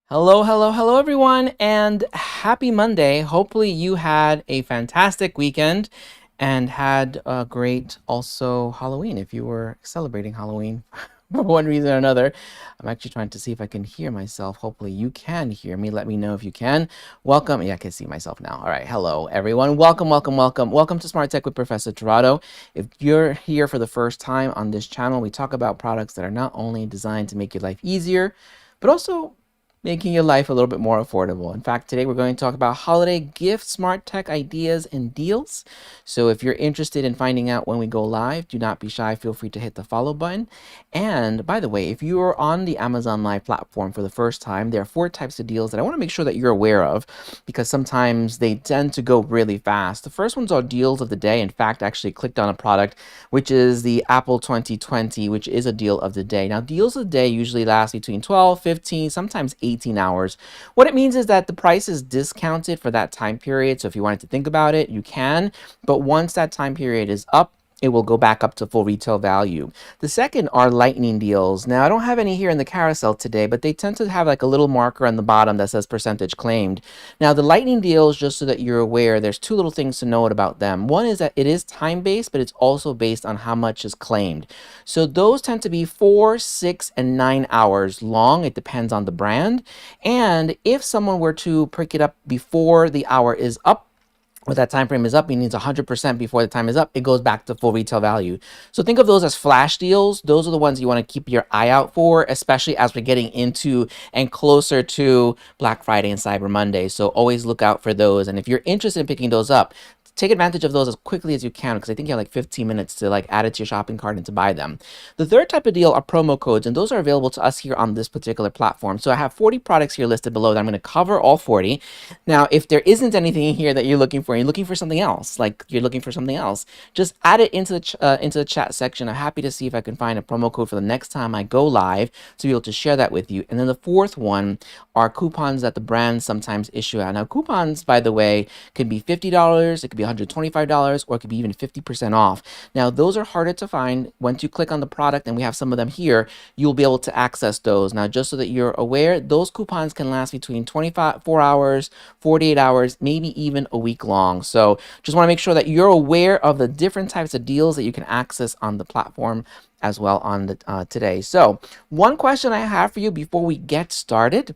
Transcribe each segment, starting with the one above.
Hello, hello, hello, everyone, and happy Monday. Hopefully, you had a fantastic weekend and had a great also Halloween if you were celebrating Halloween for one reason or another. I'm actually trying to see if I can hear myself. Hopefully, you can hear me. Let me know if you can. Welcome. Yeah, I can see myself now. All right. Hello, everyone. Welcome, welcome, welcome. Welcome to Smart Tech with Professor Tirado. If you're here for the first time on this channel, we talk about products that are not only designed to make your life easier, but also making your life a little bit more affordable. In fact, today we're going to talk about holiday gift smart tech ideas and deals. So if you're interested in finding out when we go live, do not be shy. Feel free to hit the follow button. And by the way, if you are on the Amazon Live platform for the first time, there are 4 types of deals that I want to make sure that you're aware of because sometimes they tend to go really fast. The first ones are deals of the day. In fact, I actually clicked on a product, which is the Apple 2020, which is a deal of the day. Now, deals of the day usually last between 12, 15, sometimes 18 hours. What it means is that the price is discounted for that time period. So if you wanted to think about it, you can. But once that time period is up, it will go back up to full retail value. The second are lightning deals. Now, I don't have any here in the carousel today, but they tend to have like a little marker on the bottom that says percentage claimed. Now, the lightning deals, just so that you're aware, there's 2 little things to note about them. One is that it is time-based, but it's also based on how much is claimed. So those tend to be 4, 6, and 9 hours long. It depends on the brand. And if someone were to pick it up before the hour is up, or that time frame is up, meaning it's 100% before the time is up, it goes back to full retail value. So think of those as flash deals. Those are the ones you want to keep your eye out for, especially as we're getting into and closer to Black Friday and Cyber Monday. So always look out for those. And if you're interested in picking those up, take advantage of those as quickly as you can, because I think you have like 15 minutes to like add it to your shopping cart and to buy them. The third type of deal are promo codes, and those are available to us here on this particular platform. So I have 40 products here listed below that I'm going to cover all 40. Now, if there isn't anything here that you're looking for, and you're looking for something else, just add it into the chat section. I'm happy to see if I can find a promo code for the next time I go live to be able to share that with you. And then the fourth one are coupons that the brands sometimes issue out. Now, coupons, by the way, could be $50, it could be $125, or it could be even 50% off. Now, those are harder to find. Once you click on the product, and we have some of them here, you'll be able to access those. Now, just so that you're aware, those coupons can last between 24 hours, 48 hours, maybe even a week long. So just want to make sure that you're aware of the different types of deals that you can access on the platform as well on the today. So one question I have for you before we get started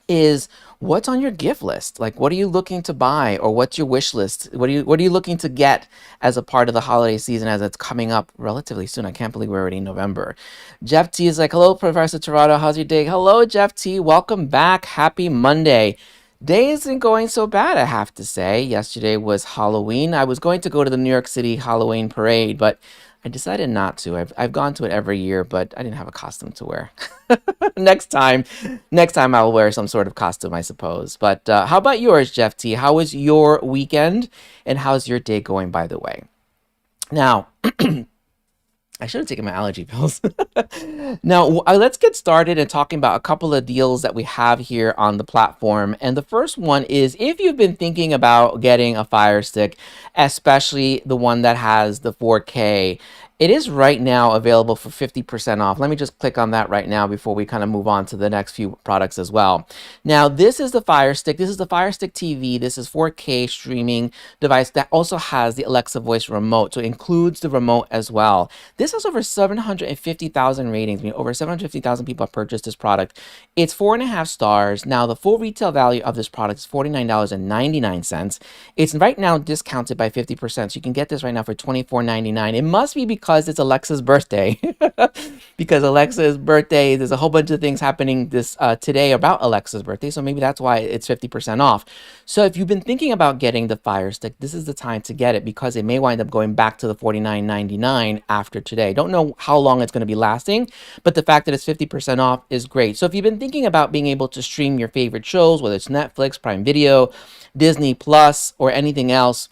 is, what's on your gift list? Like, what are you looking to buy, or what's your wish list? What are you looking to get as a part of the holiday season, as it's coming up relatively soon? I can't believe we're already in November. Jeff T is like, hello, Professor Tirado. How's your day? Hello, Jeff T. Welcome back. Happy Monday. Day isn't going so bad, I have to say. Yesterday was Halloween. I was going to go to the New York City Halloween parade, but I decided not to. I've gone to it every year, but I didn't have a costume to wear. next time, next time I'll wear some sort of costume, I suppose. But how about yours, Jeff T? How was your weekend, and how's your day going, by the way? Now, I should have taken my allergy pills. Now, let's get started and talking about a couple of deals that we have here on the platform. And the first one is, if you've been thinking about getting a Fire Stick, especially the one that has the 4K, it is right now available for 50% off. Let me just click on that right now before we kind of move on to the next few products as well. Now, this is the Fire Stick. This is the Fire Stick TV. This is 4K streaming device that also has the Alexa voice remote. So it includes the remote as well. This has over 750,000 ratings. I mean, over 750,000 people have purchased this product. It's 4.5 stars. Now, the full retail value of this product is $49.99. It's right now discounted by 50%. So you can get this right now for $24.99. It must be because it's Alexa's birthday. Because Alexa's birthday, there's a whole bunch of things happening this today about Alexa's birthday. So maybe that's why it's 50% off. So if you've been thinking about getting the Fire Stick, this is the time to get it, because it may wind up going back to the $49.99 after today. Don't know how long it's going to be lasting, but the fact that it's 50% off is great. So if you've been thinking about being able to stream your favorite shows, whether it's Netflix, Prime Video, Disney Plus, or anything else,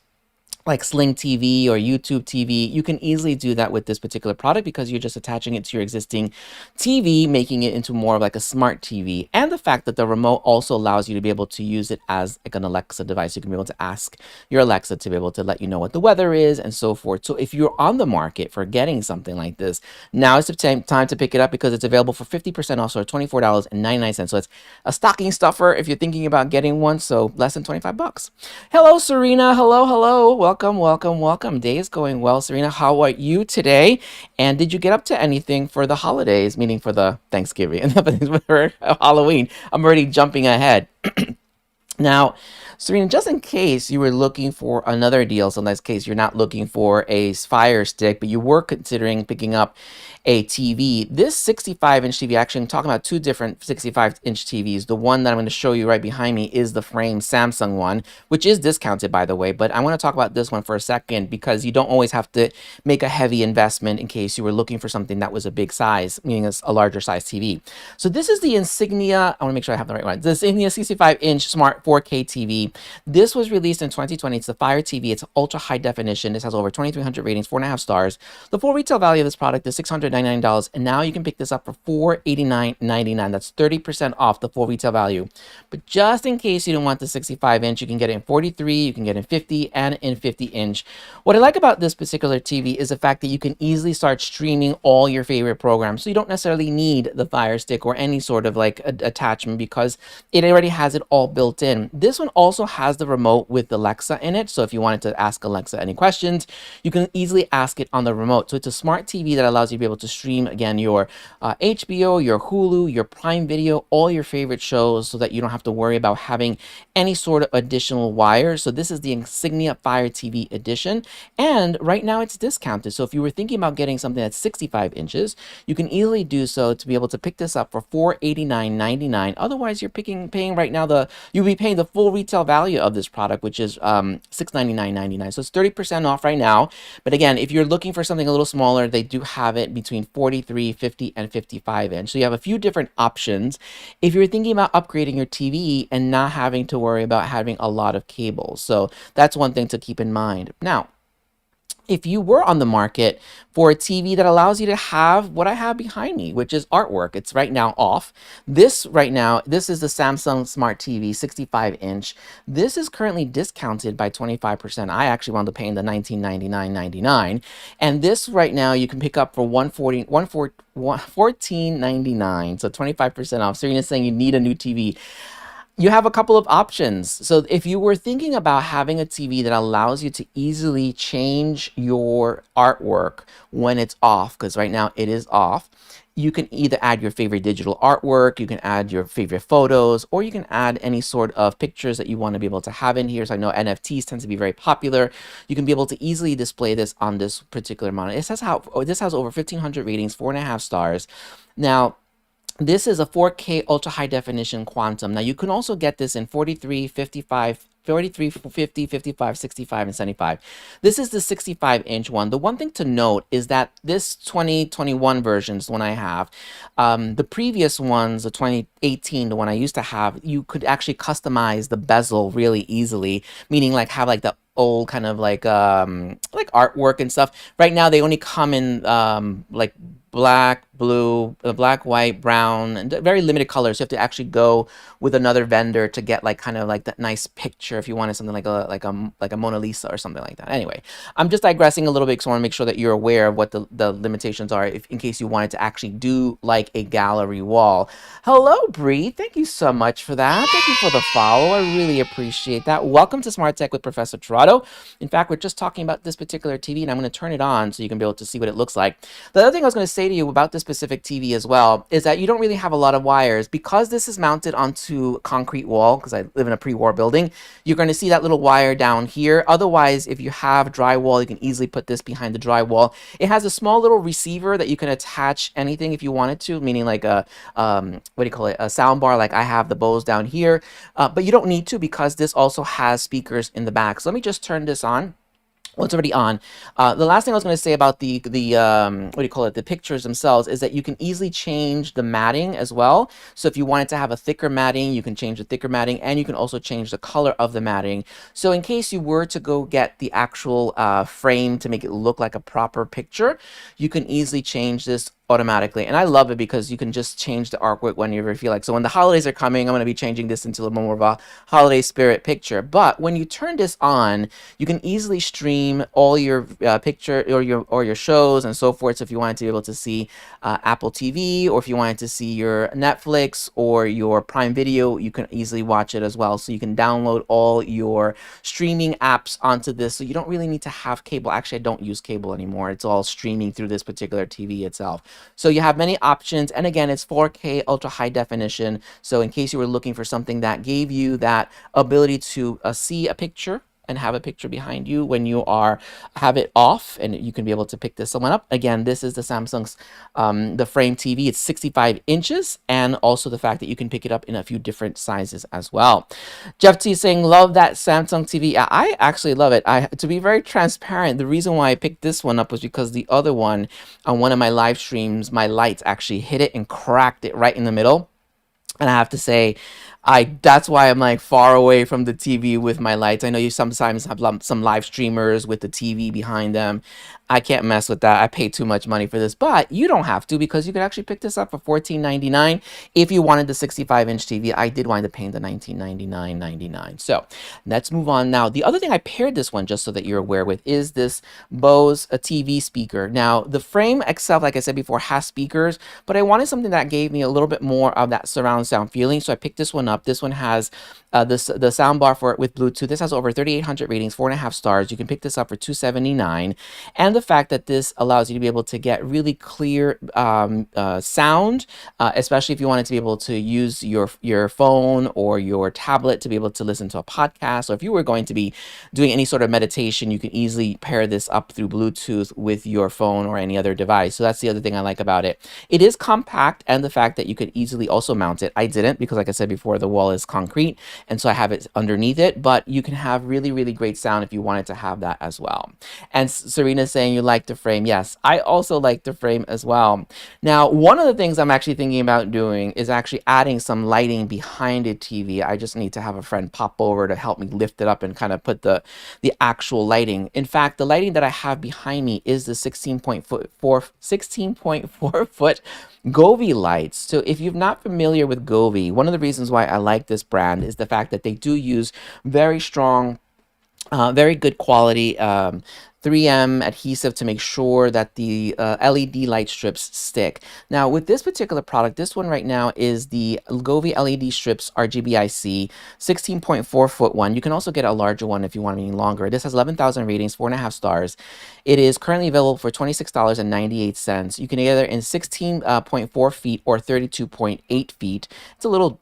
like Sling TV or YouTube TV, you can easily do that with this particular product because you're just attaching it to your existing TV, making it into more of like a smart TV. And the fact that the remote also allows you to be able to use it as like an Alexa device. You can be able to ask your Alexa to be able to let you know what the weather is and so forth. So if you're on the market for getting something like this, now is the time to pick it up because it's available for 50% off, so $24.99. So it's a stocking stuffer if you're thinking about getting one, so less than 25 bucks. Hello, Serena. Hello, hello. Welcome, welcome, welcome. Day is going well. Serena, how are you today? And did you get up to anything for the holidays, meaning for the Thanksgiving and for Halloween? I'm already jumping ahead. Now, Serena, just in case you were looking for another deal, so in this case you're not looking for a Fire Stick, but you were considering picking up a TV, this 65-inch TV, actually I'm talking about two different 65-inch TVs. The one that I'm going to show you right behind me is the frame Samsung one, which is discounted, by the way, but I want to talk about this one for a second because you don't always have to make a heavy investment in case you were looking for something that was a big size, meaning a larger size TV. So this is the Insignia, I want to make sure I have the right one, the Insignia 65-inch Smart 4K TV. This was released in 2020. It's the Fire TV. It's ultra high definition. This has over 2,300 ratings, 4.5 stars. The full retail value of this product is $699, and now you can pick this up for $489.99. That's 30% off the full retail value. But just in case you don't want the 65-inch, you can get it in 43, you can get it in 50, and in 50-inch. What I like about this particular TV is the fact that you can easily start streaming all your favorite programs. So you don't necessarily need the Fire Stick or any sort of like attachment because it already has it all built in. This one also has the remote with Alexa in it. So if you wanted to ask Alexa any questions, you can easily ask it on the remote. So it's a smart TV that allows you to be able to stream, again, your HBO, your Hulu, your Prime Video, all your favorite shows so that you don't have to worry about having any sort of additional wires. So this is the Insignia Fire TV Edition. And right now it's discounted. So if you were thinking about getting something that's 65 inches, you can easily do so to be able to pick this up for $489.99. Otherwise, you're paying right now you'll be paying the full retail value of this product, which is $699.99. So it's 30% off right now. But again, if you're looking for something a little smaller, they do have it between 43, 50, and 55 inch. So you have a few different options if you're thinking about upgrading your TV and not having to worry about having a lot of cables. So that's one thing to keep in mind. Now, if you were on the market for a TV that allows you to have what I have behind me, which is artwork, it's right now off. This right now, this is the Samsung Smart TV 65-inch. This is currently discounted by 25%. I actually wound up paying the $1999.99. And this right now you can pick up for $1499, so 25% off. Serena's saying you need a new TV. You have a couple of options. So if you were thinking about having a TV that allows you to easily change your artwork when it's off, because right now it is off, you can either add your favorite digital artwork, you can add your favorite photos, or you can add any sort of pictures that you want to be able to have in here. So I know NFTs tend to be very popular. You can be able to easily display this on this particular monitor. This has over 1,500 ratings, 4.5 stars. Now, this is a 4K ultra high definition quantum. Now you can also get this in 43, 55, 43, 50, 55, 65, and 75. This is the 65-inch one. The one thing to note is that this 2021 version is the one I have. The previous ones, the 2018, the one I used to have, you could actually customize the bezel really easily, meaning like have like the old kind of like artwork and stuff. Right now they only come in like black, blue, black, white, brown, and very limited colors. You have to actually go with another vendor to get like kind of like that nice picture if you wanted something like a Mona Lisa or something like that. Anyway, I'm just digressing a little bit because I want to make sure that you're aware of what the limitations are in case you wanted to actually do like a gallery wall. Hello, Bree. Thank you so much for that. Thank you for the follow. I really appreciate that. Welcome to Smart Tech with Professor Tirado. In fact, we're just talking about this particular TV, and I'm going to turn it on so you can be able to see what it looks like. The other thing I was going to say to you about this specific TV as well is that you don't really have a lot of wires because this is mounted onto a concrete wall, because I live in a pre-war building. You're going to see that little wire down here. Otherwise, if you have drywall, you can easily put this behind the drywall. It has a small little receiver that you can attach anything if you wanted to, meaning like a what do you call it, a sound bar, like I have the Bose down here, but you don't need to because this also has speakers in the back. So let me just turn this on. Well, it's already on. The last thing I was going to say about the what do you call it? The pictures themselves is that you can easily change the matting as well. So if you wanted to have a thicker matting, you can change the thicker matting, and you can also change the color of the matting. So in case you were to go get the actual frame to make it look like a proper picture, you can easily change this automatically. And I love it because you can just change the artwork whenever you feel like. So when the holidays are coming, I'm going to be changing this into a little more of a holiday spirit picture. But when you turn this on, you can easily stream all your picture or your shows and so forth. So if you wanted to be able to see Apple TV, or if you wanted to see your Netflix or your Prime Video, you can easily watch it as well. So you can download all your streaming apps onto this. So you don't really need to have cable. Actually, I don't use cable anymore. It's all streaming through this particular TV itself. So you have many options. And again, it's 4K ultra high definition. So in case you were looking for something that gave you that ability to see a picture and have a picture behind you when you have it off, and you can be able to pick this one up. Again, this is the Samsung's the frame TV. It's 65 inches, and also the fact that you can pick it up in a few different sizes as well. Jeff T saying, love that Samsung TV. Yeah, I actually love it. To be very transparent, the reason why I picked this one up was because the other one on one of my live streams, my lights actually hit it and cracked it right in the middle. And I have to say, that's why I'm like far away from the TV with my lights. I know you sometimes have some live streamers with the TV behind them. I can't mess with that. I pay too much money for this, but you don't have to, because you could actually pick this up for $14.99 if you wanted the 65-inch TV. I did wind up paying the $19.99.99. So let's move on now. The other thing I paired this one, just so that you're aware with, is this Bose TV speaker. Now the frame itself, like I said before, has speakers, but I wanted something that gave me a little bit more of that surround sound feeling. So I picked this one up. This one has the sound bar for it with Bluetooth. This has over 3,800 ratings, 4.5 stars. You can pick this up for $279. And the fact that this allows you to be able to get really clear sound, especially if you wanted to be able to use your phone or your tablet to be able to listen to a podcast. So if you were going to be doing any sort of meditation, you can easily pair this up through Bluetooth with your phone or any other device. So that's the other thing I like about it. It is compact, and the fact that you could easily also mount it. I didn't, because like I said before, the wall is concrete, and so I have it underneath it, but you can have really, really great sound if you wanted to have that as well. And Serena's saying you like the frame. Yes, I also like the frame as well. Now, one of the things I'm actually thinking about doing is actually adding some lighting behind a TV. I just need to have a friend pop over to help me lift it up and kind of put the actual lighting. In fact, the lighting that I have behind me is the 16.4 foot Govee lights. So if you're not familiar with Govee, one of the reasons why I like this brand is the fact that they do use very strong, very good quality 3M adhesive to make sure that the LED light strips stick. Now with this particular product, this one right now is the Govee LED strips RGBIC 16.4 foot one. You can also get a larger one if you want anything longer. This has 11,000 ratings, 4.5 stars. It is currently available for $26.98. You can get it in 16.4 feet or 32.8 feet. It's a little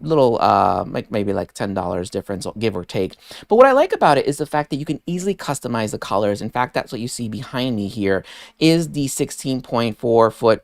maybe like $10 difference, give or take. But what I like about it is the fact that you can easily customize the colors. In fact, that's what you see behind me here is the 16.4 foot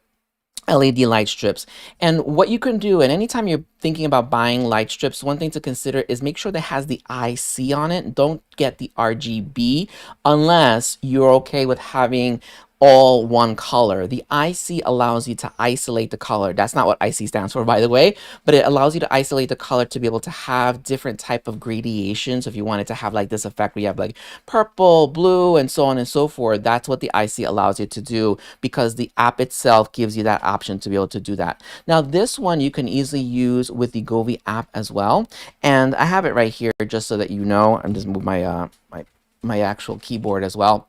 LED light strips. And what you can do, and anytime you're thinking about buying light strips, one thing to consider is make sure that has the IC on it. Don't get the RGB unless you're okay with having all one color. The IC allows you to isolate the color. That's not what IC stands for, by the way, but it allows you to isolate the color to be able to have different type of gradations. So if you wanted to have like this effect where you have like purple, blue, and so on and so forth, that's what the IC allows you to do, because the app itself gives you that option to be able to do that. Now this one you can easily use with the Govee app as well. And I have it right here just so that you know. I'm just move my my actual keyboard as well.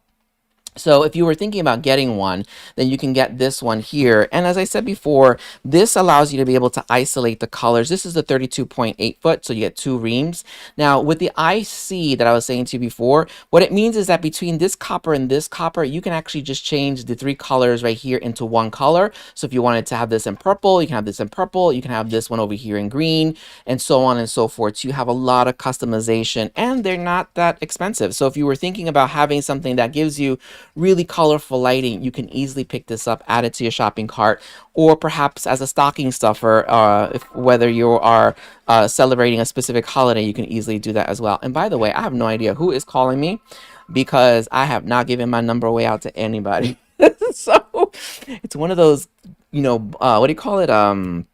So if you were thinking about getting one, then you can get this one here. And as I said before, this allows you to be able to isolate the colors. This is the 32.8 foot, so you get 2 reams. Now with the IC that I was saying to you before, what it means is that between this copper and this copper, you can actually just change the 3 colors right here into one color. So if you wanted to have this in purple, you can have this in purple, you can have this one over here in green, and so on and so forth. So you have a lot of customization, and they're not that expensive. So if you were thinking about having something that gives you really colorful lighting, you can easily pick this up, add it to your shopping cart, or perhaps as a stocking stuffer, whether you are celebrating a specific holiday, you can easily do that as well. And by the way, I have no idea who is calling me. because I have not given my number away out to anybody. So it's one of those, what do you call it?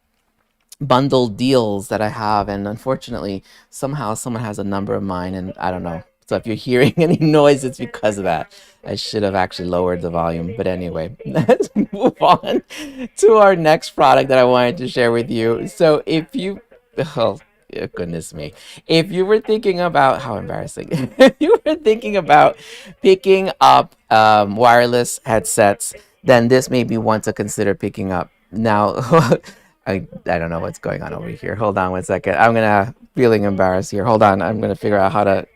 Bundle deals that I have, and unfortunately, somehow someone has a number of mine, and I don't know. So if you're hearing any noise, it's because of that. I should have actually lowered the volume, but anyway, let's move on to our next product that I wanted to share with you. So if you, oh goodness me, if you were thinking about how embarrassing, if you were thinking about picking up wireless headsets, then this may be one to consider picking up. Now, I don't know what's going on over here. Hold on one second. I'm gonna feeling embarrassed here. Hold on. I'm gonna figure out how to.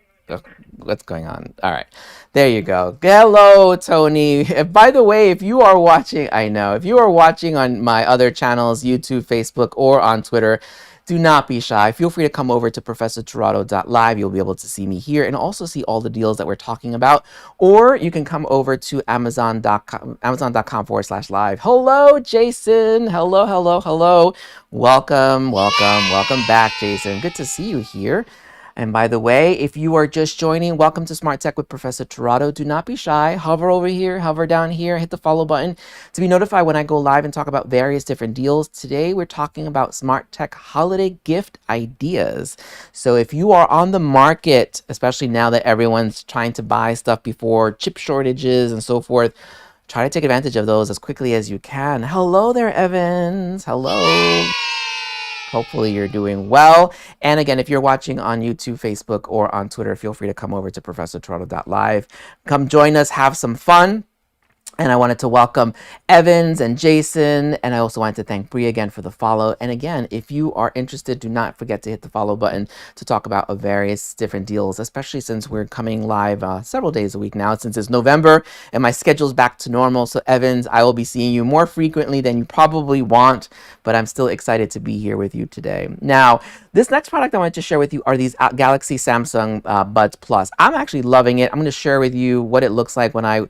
What's going on? All right, there you go. Hello, Tony. By the way, if you are watching, I know if you are watching on my other channels, YouTube, Facebook, or on Twitter, do not be shy. Feel free to come over to professortirado.live. You'll be able to see me here and also see all the deals that we're talking about. Or you can come over to amazon.com/live. Hello, Jason. Hello, hello, hello. Welcome, welcome, welcome back, Jason. Good to see you here. And by the way, if you are just joining, welcome to Smart Tech with Professor Tirado. Do not be shy. Hover over here, hover down here, hit the follow button to be notified when I go live and talk about various different deals. Today, we're talking about Smart Tech holiday gift ideas. So if you are on the market, especially now that everyone's trying to buy stuff before chip shortages and so forth, try to take advantage of those as quickly as you can. Hello there, Evans. Hello. Hopefully you're doing well. And again, if you're watching on YouTube, Facebook, or on Twitter, feel free to come over to professortirado.live. Come join us, have some fun. And I wanted to welcome Evans and Jason. And I also wanted to thank Bree again for the follow. And again, if you are interested, do not forget to hit the follow button to talk about various different deals, especially since we're coming live several days a week now, since it's November and my schedule's back to normal. So Evans, I will be seeing you more frequently than you probably want, but I'm still excited to be here with you today. Now, this next product I wanted to share with you are these Galaxy Samsung Buds Plus. I'm actually loving it. I'm going to share with you what it looks like when I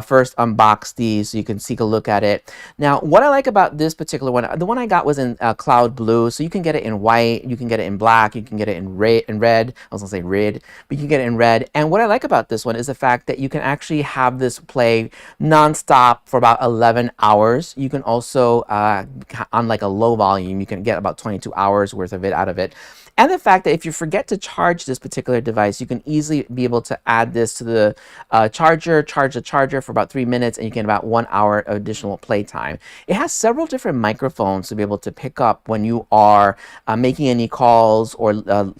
first unbox these so you can take a look at it. Now, what I like about this particular one, the one I got was in cloud blue, so you can get it in white, you can get it in black, you can get it in red. I was gonna say red, but you can get it in red. And what I like about this one is the fact that you can actually have this play nonstop for about 11 hours. You can also, on like a low volume, you can get about 22 hours worth of it out of it. And the fact that if you forget to charge this particular device, you can easily be able to add this to the charger, charge the charger for about 3 minutes, and you get about 1 hour of additional playtime. It has several different microphones to be able to pick up when you are making any calls or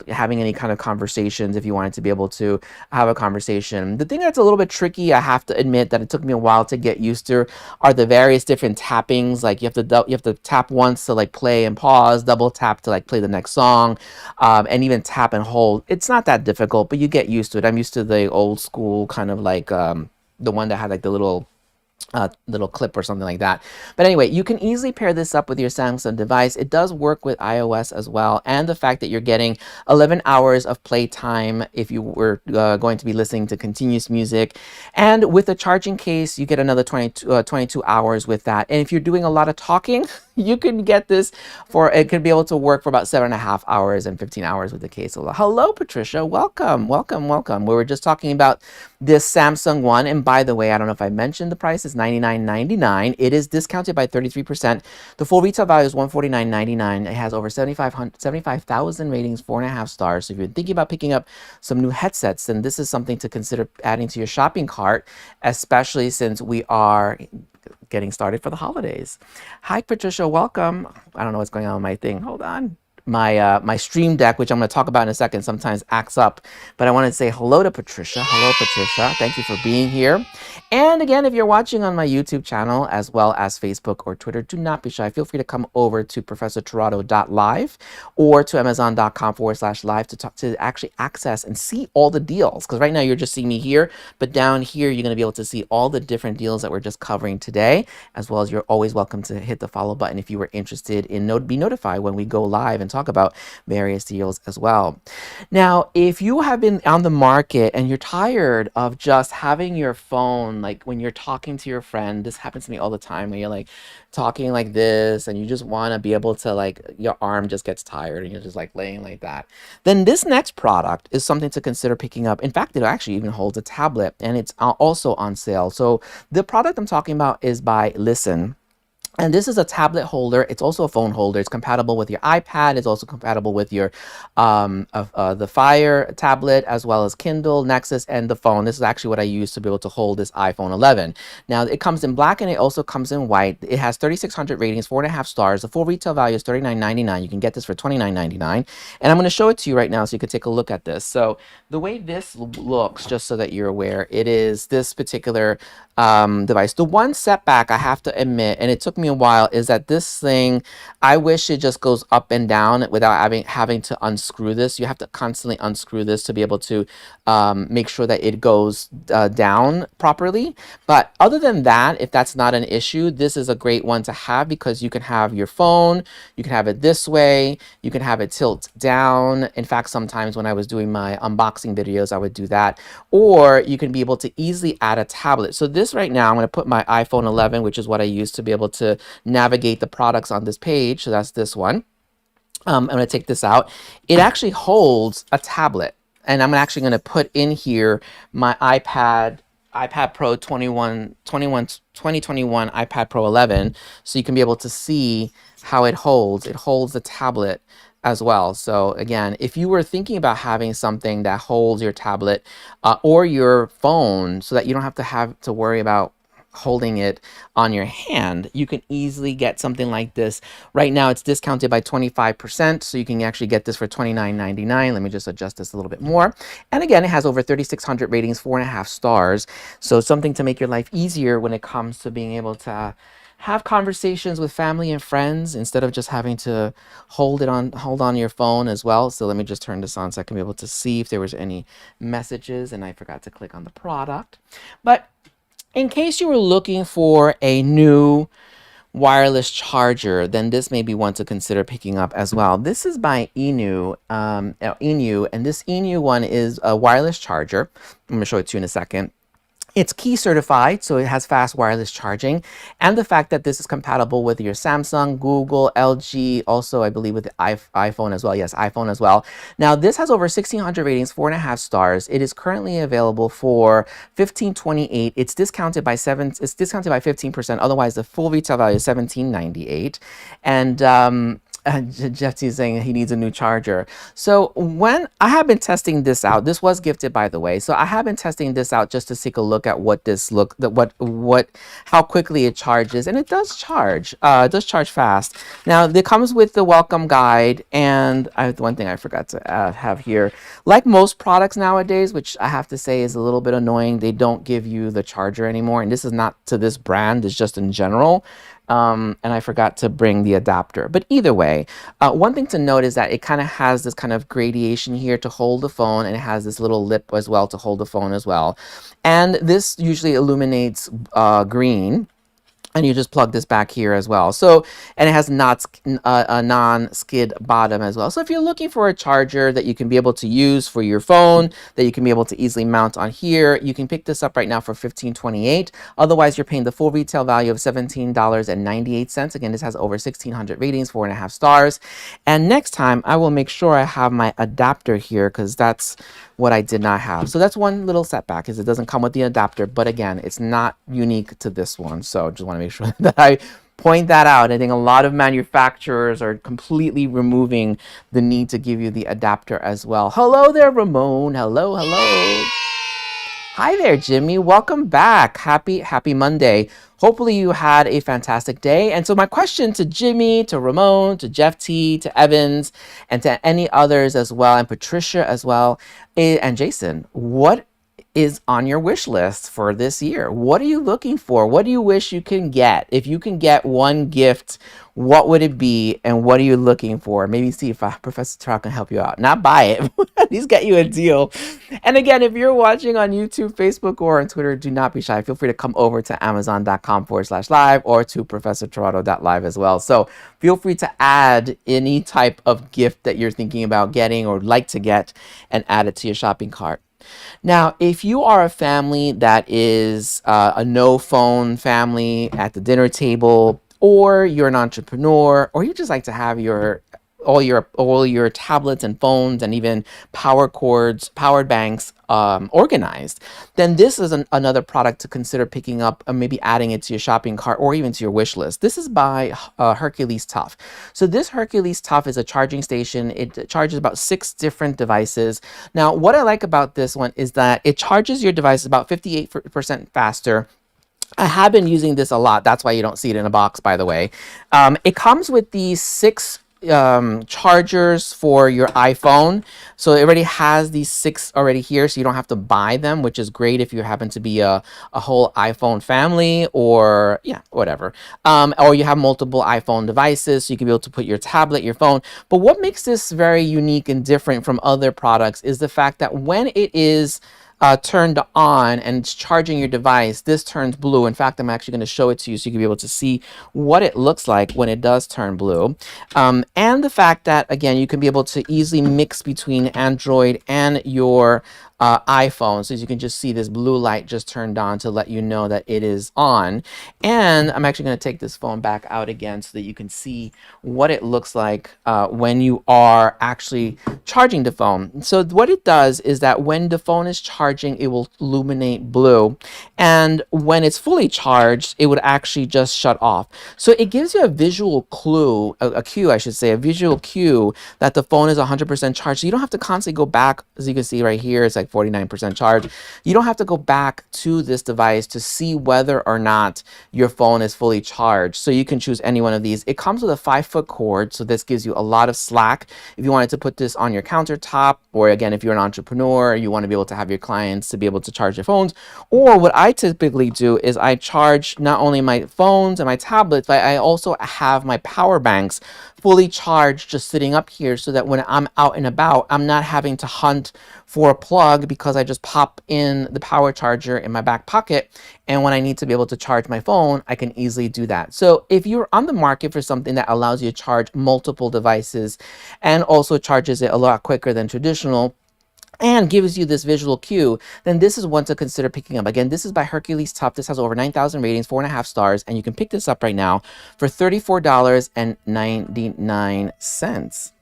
having any kind of conversations if you wanted to be able to have a conversation. The thing that's a little bit tricky, I have to admit that it took me a while to get used to, are the various different tappings. Like you have to tap once to like play and pause, double tap to like play the next song, and even tap and hold. It's not that difficult, but you get used to it. I'm used to the old school kind of like the one that had like the little clip or something like that. But anyway, you can easily pair this up with your Samsung device. It does work with iOS as well. And the fact that you're getting 11 hours of playtime if you were going to be listening to continuous music. And with a charging case, you get another 22 hours with that. And if you're doing a lot of talking, you can get this it can be able to work for about 7.5 hours and 15 hours with the case. Hello, Patricia. Welcome, welcome, welcome. We were just talking about this Samsung one. And by the way, I don't know if I mentioned the price is $99.99. It is discounted by 33%. The full retail value is $149.99. It has over 75,000 ratings, 4.5 stars. So if you're thinking about picking up some new headsets, then this is something to consider adding to your shopping cart, especially since we are getting started for the holidays. Hi, Patricia. Welcome. I don't know what's going on with my thing. Hold on. My Stream Deck, which I'm going to talk about in a second, sometimes acts up. But I wanted to say hello to Patricia. Hello, Patricia. Thank you for being here. And again, if you're watching on my YouTube channel as well as Facebook or Twitter, do not be shy. Feel free to come over to professortirado.live or to amazon.com/live to actually access and see all the deals. Because right now you're just seeing me here, but down here you're going to be able to see all the different deals that we're just covering today, as well as you're always welcome to hit the follow button if you were interested in be notified when we go live and talk about various deals as well. Now, if you have been on the market and you're tired of just having your phone, like when you're talking to your friend, this happens to me all the time, where you're like talking like this and you just want to be able to, like, your arm just gets tired and you're just like laying like that, then this next product is something to consider picking up. In fact, it actually even holds a tablet, and it's also on sale. So the product I'm talking about is by Listen. And this is a tablet holder. It's also a phone holder. It's compatible with your iPad. It's also compatible with your the Fire tablet, as well as Kindle, Nexus, and the phone. This is actually what I use to be able to hold this iPhone 11. Now, it comes in black and it also comes in white. It has 3,600 ratings, 4.5 stars. The full retail value is $39.99. You can get this for $29.99. And I'm going to show it to you right now so you can take a look at this. So the way this looks, just so that you're aware, it is this particular device. The one setback I have to admit, and it took me a while, is that this thing, I wish it just goes up and down without having to unscrew this. You have to constantly unscrew this to be able to make sure that it goes down properly. But other than that, if that's not an issue, this is a great one to have, because you can have your phone, you can have it this way, you can have it tilt down. In fact, sometimes when I was doing my unboxing videos, I would do that. Or you can be able to easily add a tablet. So this right now, I'm going to put my iPhone 11, which is what I use to be able to navigate the products on this page. So that's this one. I'm going to take this out. It actually holds a tablet. And I'm actually going to put in here my iPad Pro 2021 iPad Pro 11, so you can be able to see how it holds. It holds the tablet as well. So again, if you were thinking about having something that holds your tablet or your phone, so that you don't have to worry about holding it on your hand, you can easily get something like this. Right now it's discounted by 25%, so you can actually get this for $29.99. Let me just adjust this a little bit more. And again, it has over 3,600 ratings, 4.5 stars. So something to make your life easier when it comes to being able to have conversations with family and friends, instead of just having to hold on your phone as well. So let me just turn this on so I can be able to see if there was any messages, and I forgot to click on the product. But in case you were looking for a new wireless charger, then this may be one to consider picking up as well. This is by Inu, and this Inu one is a wireless charger. I'm going to show it to you in a second. It's key certified, so it has fast wireless charging, and the fact that this is compatible with your Samsung, Google, LG, also I believe with the iPhone as well. Yes, iPhone as well. Now this has over 1,600 ratings, 4.5 stars. It is currently available for $15.28. It's discounted by 15%. Otherwise, the full retail value is $17.98. And Jeff T is saying he needs a new charger. So when I have been testing this out, this was gifted, by the way. So I have been testing this out just to take a look at how quickly it charges, and it does charge. It does charge fast. Now it comes with the welcome guide, and one thing I forgot to have here. Like most products nowadays, which I have to say is a little bit annoying, they don't give you the charger anymore, and this is not to this brand. It's just in general. And I forgot to bring the adapter. But either way, one thing to note is that it kind of has this kind of gradation here to hold the phone, and it has this little lip as well to hold the phone as well. And this usually illuminates green. And you just plug this back here as well. So, and it has a non-skid bottom as well. So if you're looking for a charger that you can be able to use for your phone, that you can be able to easily mount on here, you can pick this up right now for $15.28. Otherwise, you're paying the full retail value of $17.98. Again, this has over 1,600 ratings, 4.5 stars. And next time, I will make sure I have my adapter here, because that's what I did not have. So that's one little setback, is it doesn't come with the adapter. But again, it's not unique to this one. So just want to make sure that I point that out. I think a lot of manufacturers are completely removing the need to give you the adapter as well. Hello there, Ramon. Hello, hello. Hi there, Jimmy. Welcome back. Happy Monday. Hopefully you had a fantastic day. And so my question to Jimmy, to Ramon, to Jeff T, to Evans, and to any others as well, and Patricia as well, and Jason, what is on your wish list for this year? What are you looking for? What do you wish you can get? If you can get one gift, what would it be and what are you looking for? Maybe see if Professor Tirado can help you out. Not buy it, at least get you a deal. And again, if you're watching on YouTube, Facebook, or on Twitter, do not be shy. Feel free to come over to amazon.com/live or to professortirado.live as well. So feel free to add any type of gift that you're thinking about getting or like to get and add it to your shopping cart. Now, if you are a family that is a no phone family at the dinner table, or you're an entrepreneur, or you just like to have all your tablets and phones and even power cords, power banks organized, then this is another product to consider picking up and maybe adding it to your shopping cart or even to your wish list. This is by Hercules Tough. So this Hercules Tough is a charging station. It charges about 6 different devices. Now, what I like about this one is that it charges your device about 58% faster. I have been using this a lot. That's why you don't see it in a box, by the way. It comes with these 6 chargers for your iPhone. So it already has these 6 already here, so you don't have to buy them, which is great if you happen to be a whole iPhone family or yeah, whatever. Or you have multiple iPhone devices, so you can be able to put your tablet, your phone. But what makes this very unique and different from other products is the fact that when it is turned on and it's charging your device, this turns blue. In fact, I'm actually going to show it to you so you can be able to see what it looks like when it does turn blue. And the fact that, again, you can be able to easily mix between Android and your iPhone. So as you can just see, this blue light just turned on to let you know that it is on. And I'm actually going to take this phone back out again so that you can see what it looks like when you are actually charging the phone. So what it does is that when the phone is charging, it will illuminate blue. And when it's fully charged, it would actually just shut off. So it gives you a visual clue, a cue, I should say, a visual cue that the phone is 100% charged. So you don't have to constantly go back. As you can see right here, it's like 49% charged. You don't have to go back to this device to see whether or not your phone is fully charged. So you can choose any one of these. It comes with a 5-foot cord, so this gives you a lot of slack. If you wanted to put this on your countertop, or again, if you're an entrepreneur, you want to be able to have your clients to be able to charge their phones. Or what I typically do is I charge not only my phones and my tablets, but I also have my power banks fully charged just sitting up here so that when I'm out and about, I'm not having to hunt for a plug because I just pop in the power charger in my back pocket. And when I need to be able to charge my phone, I can easily do that. So if you're on the market for something that allows you to charge multiple devices and also charges it a lot quicker than traditional, and gives you this visual cue, then this is one to consider picking up. Again, this is by Hercules Tough. This has over 9,000 ratings, 4.5 stars, and you can pick this up right now for $34.99.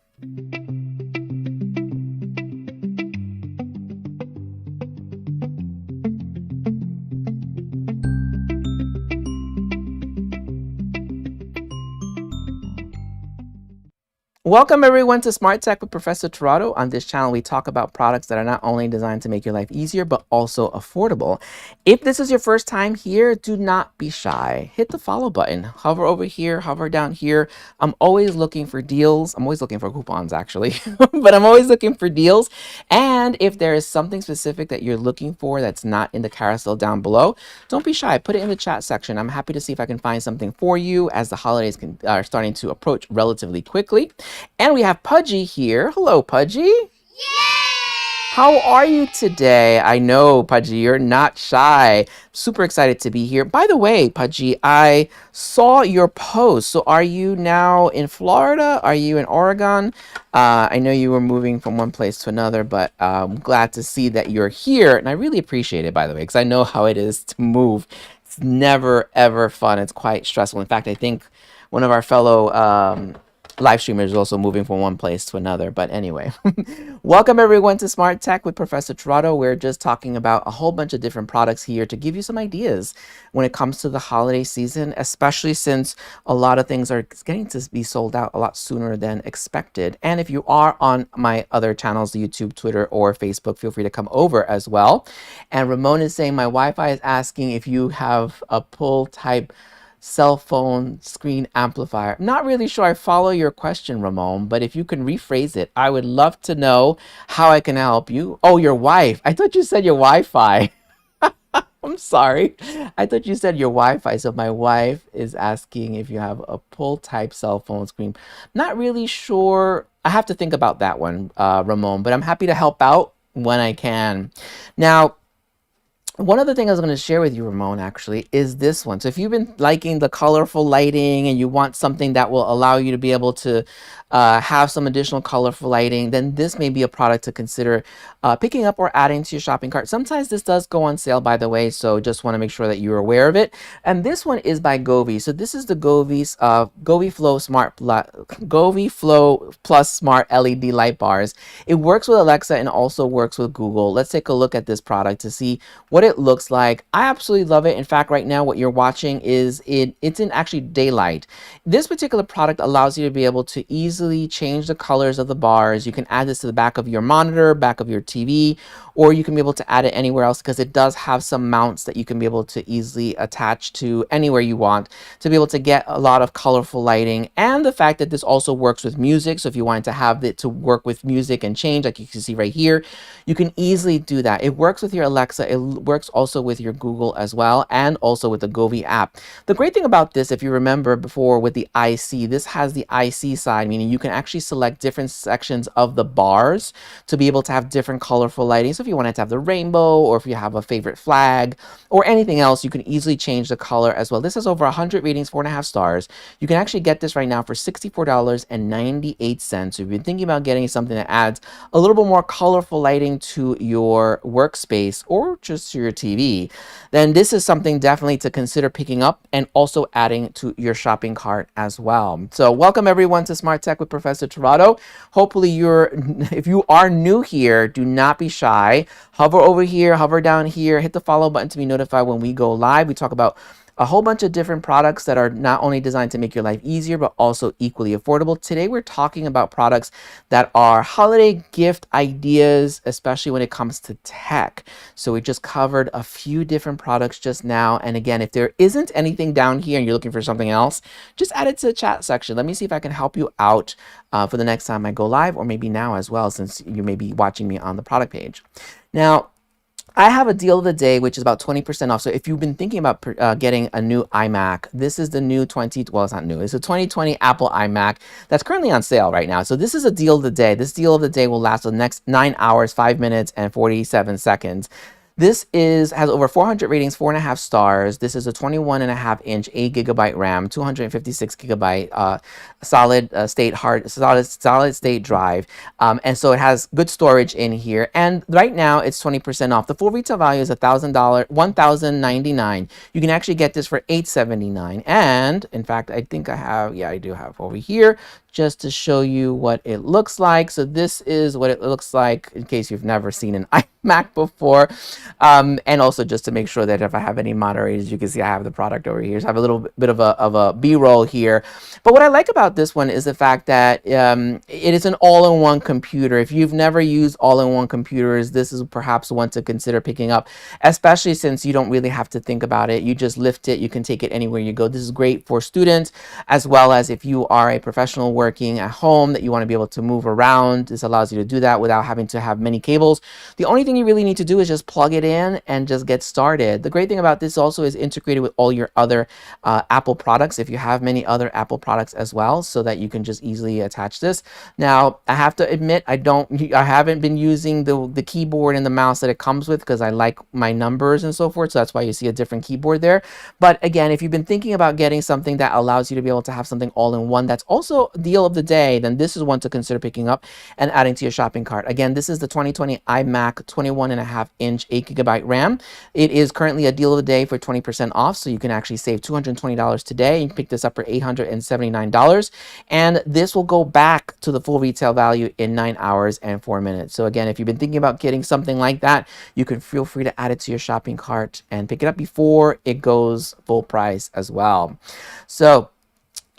Welcome everyone to Smart Tech with Professor Tirado. On this channel, we talk about products that are not only designed to make your life easier, but also affordable. If this is your first time here, do not be shy. Hit the follow button. Hover over here, hover down here. I'm always looking for deals. I'm always looking for coupons actually, but I'm always looking for deals. And if there is something specific that you're looking for that's not in the carousel down below, don't be shy. Put it in the chat section. I'm happy to see if I can find something for you as the holidays are starting to approach relatively quickly. And we have Pudgy here. Hello, Pudgy. Yay! How are you today? I know, Pudgy, you're not shy. Super excited to be here. By the way, Pudgy, I saw your post. So are you now in Florida? Are you in Oregon? I know you were moving from one place to another, but I'm glad to see that you're here. And I really appreciate it, by the way, because I know how it is to move. It's never, ever fun. It's quite stressful. In fact, I think one of our fellow live streamers is also moving from one place to another. But anyway, welcome everyone to Smart Tech with Professor Tirado. We're just talking about a whole bunch of different products here to give you some ideas when it comes to the holiday season, especially since a lot of things are getting to be sold out a lot sooner than expected. And if you are on my other channels, YouTube, Twitter, or Facebook, feel free to come over as well. And Ramon is saying my Wi-Fi is asking if you have a pull type cell phone screen amplifier. Not really sure I follow your question, Ramon, but if you can rephrase it, I would love to know how I can help you. Oh, your wife. I thought you said your Wi-Fi. I'm sorry. I thought you said your Wi-Fi. So my wife is asking if you have a pull type cell phone screen. Not really sure. I have to think about that one, Ramon, but I'm happy to help out when I can. Now, one other thing I was going to share with you, Ramon, actually, is this one. So if you've been liking the colorful lighting and you want something that will allow you to be able to have some additional colorful lighting, then this may be a product to consider picking up or adding to your shopping cart. Sometimes this does go on sale, by the way, so just want to make sure that you're aware of it. And this one is by Govee. So this is the Govee Flow Plus Smart LED light bars. It works with Alexa and also works with Google. Let's take a look at this product to see what it looks like. I absolutely love it. In fact, right now what you're watching is it's in actually daylight. This particular product allows you to be able to easily change the colors of the bars. You can add this to the back of your monitor, back of your TV, or you can be able to add it anywhere else because it does have some mounts that you can be able to easily attach to anywhere you want to be able to get a lot of colorful lighting. And the fact that this also works with music. So if you wanted to have it to work with music and change, like you can see right here, you can easily do that. It works with your Alexa. It works also with your Google as well, and also with the Govee app. The great thing about this, if you remember before with the IC, this has the IC side, meaning you can actually select different sections of the bars to be able to have different colorful lighting. So if you wanted to have the rainbow, or if you have a favorite flag or anything else, you can easily change the color as well. This has over 100 ratings, 4.5 stars. You can actually get this right now for $64.98. So if you've been thinking about getting something that adds a little bit more colorful lighting to your workspace or just to your TV, then this is something definitely to consider picking up and also adding to your shopping cart as well. So welcome everyone to Smart Tech with Professor Tirado. Hopefully if you are new here, do not be shy. Hover over here, hover down here, hit the follow button to be notified when we go live. We talk about a whole bunch of different products that are not only designed to make your life easier, but also equally affordable. Today, we're talking about products that are holiday gift ideas, especially when it comes to tech. So we just covered a few different products just now. And again, if there isn't anything down here and you're looking for something else, just add it to the chat section. Let me see if I can help you out for the next time I go live, or maybe now as well, since you may be watching me on the product page. Now, I have a deal of the day, which is about 20% off. So if you've been thinking about getting a new iMac, this is the new well, it's not new. It's a 2020 Apple iMac that's currently on sale right now. So this is a deal of the day. This deal of the day will last the next 9 hours, 5 minutes, and 47 seconds. This has over 400 ratings, 4.5 stars. This is a 21.5-inch, 8 gigabyte RAM, 256 gigabyte solid state drive, and so it has good storage in here. And right now it's 20% off. The full retail value is $1,099. You can actually get this for $879. And in fact, I think I do have over here, just to show you what it looks like. So this is what it looks like in case you've never seen an iMac before. And also just to make sure that if I have any moderators, you can see I have the product over here. So I have a little bit of a B-roll here. But what I like about this one is the fact that it is an all-in-one computer. If you've never used all-in-one computers, this is perhaps one to consider picking up, especially since you don't really have to think about it. You just lift it. You can take it anywhere you go. This is great for students, as well as if you are a professional working at home that you want to be able to move around. This allows you to do that without having to have many cables. The only thing you really need to do is just plug it in and just get started. The great thing about this also is integrated with all your other Apple products, if you have many other Apple products as well, so that you can just easily attach this. Now, I have to admit, I haven't been using the keyboard and the mouse that it comes with because I like my numbers and so forth, so that's why you see a different keyboard there. But again, if you've been thinking about getting something that allows you to be able to have something all in one that's also deal of the day, then this is one to consider picking up and adding to your shopping cart. Again, this is the 2020 iMac 21.5-inch 8 gigabyte RAM. It is currently a deal of the day for 20% off, so you can actually save $220 today. You can pick this up for $879, and this will go back to the full retail value in 9 hours and 4 minutes. So again, if you've been thinking about getting something like that, you can feel free to add it to your shopping cart and pick it up before it goes full price as well. So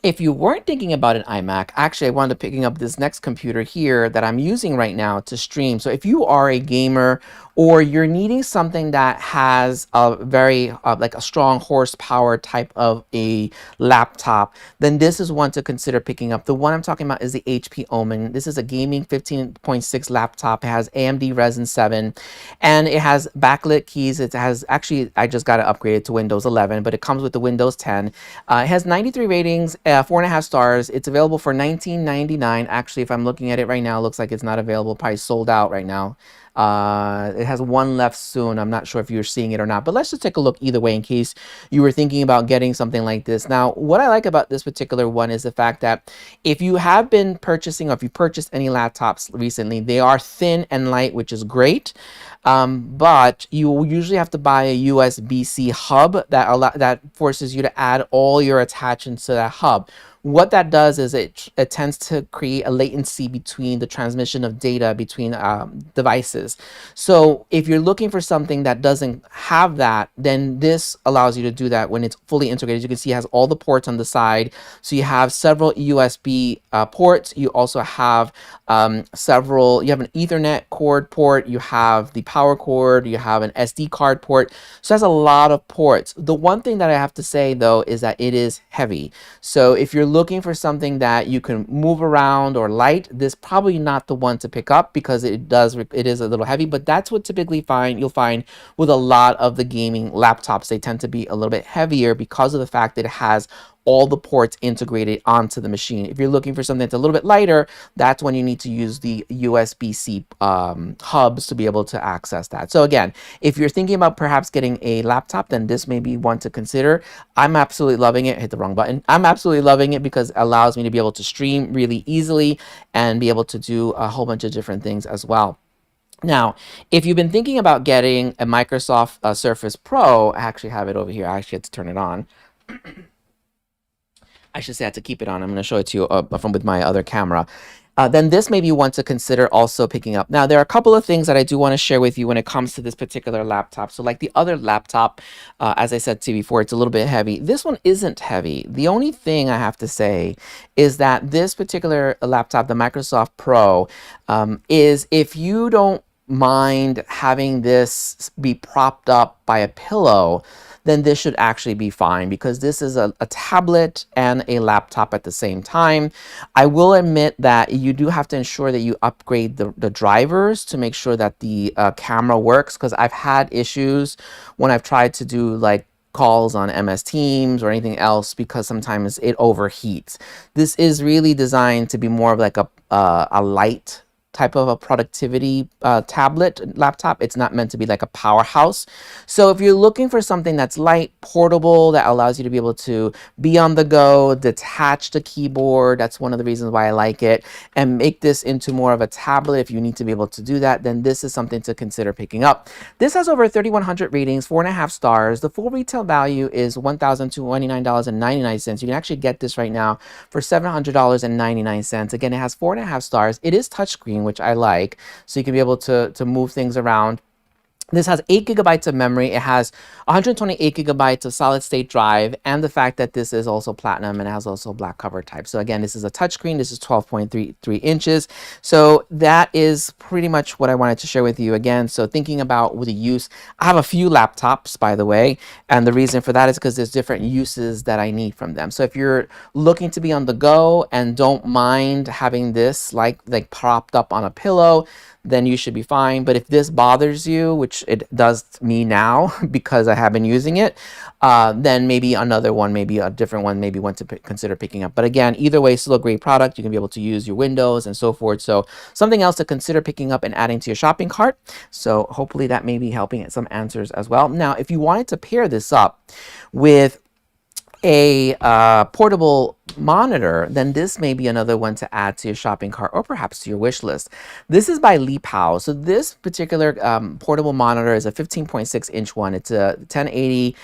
If you weren't thinking about an iMac, actually, I wound up picking up this next computer here that I'm using right now to stream. So if you are a gamer or you're needing something that has a very like a strong horsepower type of a laptop, then this is one to consider picking up. The one I'm talking about is the HP Omen. This is a gaming 15.6 laptop. It has AMD Ryzen 7 and it has backlit keys. It has actually, I just got it upgraded to Windows 11, but it comes with the Windows 10. It has 93 ratings, 4.5 stars. It's available for $19.99. Actually, if I'm looking at it right now, it looks like it's not available, probably sold out right now. It has one left soon. I'm not sure if you're seeing it or not, but let's just take a look either way in case you were thinking about getting something like this. Now, what I like about this particular one is the fact that if you have been purchasing or if you purchased any laptops recently, they are thin and light, which is great. But you will usually have to buy a USB-C hub that forces you to add all your attachments to that hub. What that does is it tends to create a latency between the transmission of data between devices. So if you're looking for something that doesn't have that, then this allows you to do that when it's fully integrated. As you can see, it has all the ports on the side. So you have several USB ports. You also have you have an Ethernet cord port. You have the power cord. You have an SD card port. So it has a lot of ports. The one thing that I have to say though is that it is heavy. So if you're looking for something that you can move around or light, this probably not the one to pick up because it is a little heavy, but that's what typically you'll find with a lot of the gaming laptops. They tend to be a little bit heavier because of the fact that it has all the ports integrated onto the machine. If you're looking for something that's a little bit lighter, that's when you need to use the USB-C hubs to be able to access that. So again, if you're thinking about perhaps getting a laptop, then this may be one to consider. I'm absolutely loving it. Hit the wrong button. I'm absolutely loving it because it allows me to be able to stream really easily and be able to do a whole bunch of different things as well. Now, if you've been thinking about getting a Microsoft Surface Pro, I actually have it over here. I actually had to turn it on. I should say I had to keep it on. I'm going to show it to you from with my other camera. Then this may be one to consider also picking up. Now, there are a couple of things that I do want to share with you when it comes to this particular laptop. So like the other laptop, as I said to you before, it's a little bit heavy. This one isn't heavy. The only thing I have to say is that this particular laptop, the Microsoft Pro, is if you don't mind having this be propped up by a pillow, then this should actually be fine because this is a tablet and a laptop at the same time. I will admit that you do have to ensure that you upgrade the drivers to make sure that the camera works, because I've had issues when I've tried to do like calls on MS Teams or anything else because sometimes it overheats. This is really designed to be more of like a light type of a productivity tablet laptop. It's not meant to be like a powerhouse. So if you're looking for something that's light, portable, that allows you to be able to be on the go, detach the keyboard, that's one of the reasons why I like it, and make this into more of a tablet, if you need to be able to do that, then this is something to consider picking up. This has over 3,100 ratings, 4.5 stars. The full retail value is $1,029.99. You can actually get this right now for $700.99. Again, it has 4.5 stars. It is touchscreen, which I like, so you can be able to move things around. This has 8 gigabytes of memory. It has 128 gigabytes of solid state drive, and the fact that this is also platinum and it has also black cover type. So again, this is a touchscreen. This is 12.33 inches. So that is pretty much what I wanted to share with you again. So thinking about the use, I have a few laptops, by the way, and the reason for that is because there's different uses that I need from them. So if you're looking to be on the go and don't mind having this like propped up on a pillow, then you should be fine. But if this bothers you, which it does me now because I have been using it, then maybe another one, maybe a different one, maybe one to consider picking up. But again, either way, still a great product. You can be able to use your Windows and so forth. So something else to consider picking up and adding to your shopping cart. So hopefully that may be helping at some answers as well. Now, if you wanted to pair this up with a portable monitor, then this may be another one to add to your shopping cart or perhaps to your wish list. This is by Leaphow. So this particular portable monitor is a 15.6 inch one. It's a 1080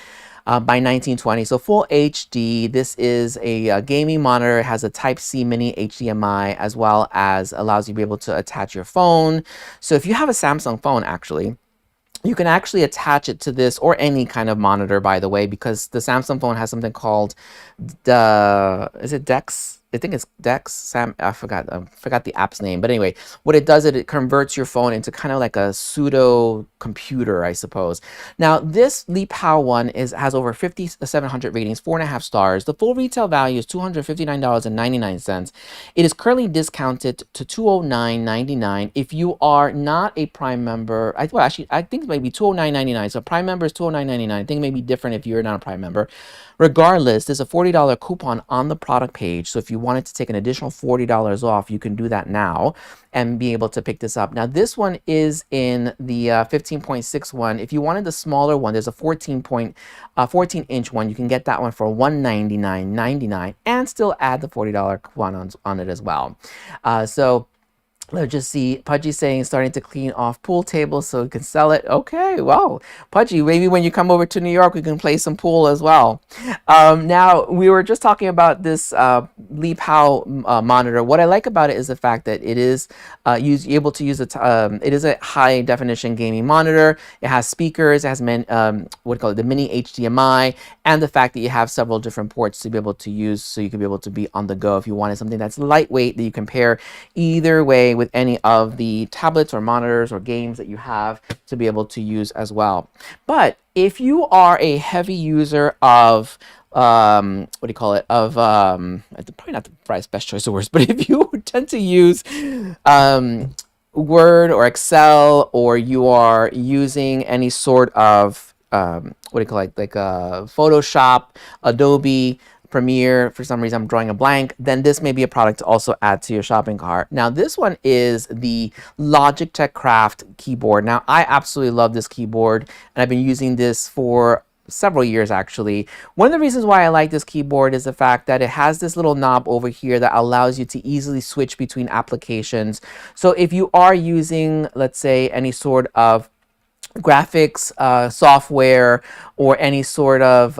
by 1920, so full HD. This is a gaming monitor. It has a Type-C mini HDMI, as well as allows you to be able to attach your phone. So if you have a Samsung phone, actually, you can actually attach it to this or any kind of monitor, by the way, because the Samsung phone has something called is it Dex? I think it's Dex. I forgot the app's name. But anyway, what it does is it converts your phone into kind of like a pseudo computer, I suppose. Now, this Li Pao one has over 5,700 ratings, 4.5 stars. The full retail value is $259.99. It is currently discounted to $209.99. If you are not a Prime member, well, actually, I think it might be $209.99. So Prime member is $209.99. I think it may be different if you're not a Prime member. Regardless, there's a $40 coupon on the product page. So if you wanted to take an additional $40 off, you can do that now and be able to pick this up. Now, this one is in the 15.6 one. If you wanted the smaller one, there's a 14-inch one. You can get that one for $199.99 and still add the $40 coupon on it as well. So let's just see. Pudgy saying starting to clean off pool tables so we can sell it. Okay, well, Pudgy, maybe when you come over to New York, we can play some pool as well. Now, we were just talking about this Li Pao monitor. What I like about it is the fact that it is able to use it. It is a high definition gaming monitor. It has speakers. It has what do you call it? The mini HDMI, and the fact that you have several different ports to be able to use, so you can be able to be on the go if you wanted something that's lightweight that you can pair either way with any of the tablets or monitors or games that you have to be able to use as well. But if you are a heavy user of what do you call it? Probably not the best choice of words, but if you tend to use Word or Excel, or you are using any sort of what do you call it, like Photoshop, Adobe, Premiere, for some reason I'm drawing a blank, then this may be a product to also add to your shopping cart. Now, this one is the Logitech Craft keyboard. Now, I absolutely love this keyboard, and I've been using this for several years actually. One of the reasons why I like this keyboard is the fact that it has this little knob over here that allows you to easily switch between applications. So if you are using, let's say, any sort of graphics software or any sort of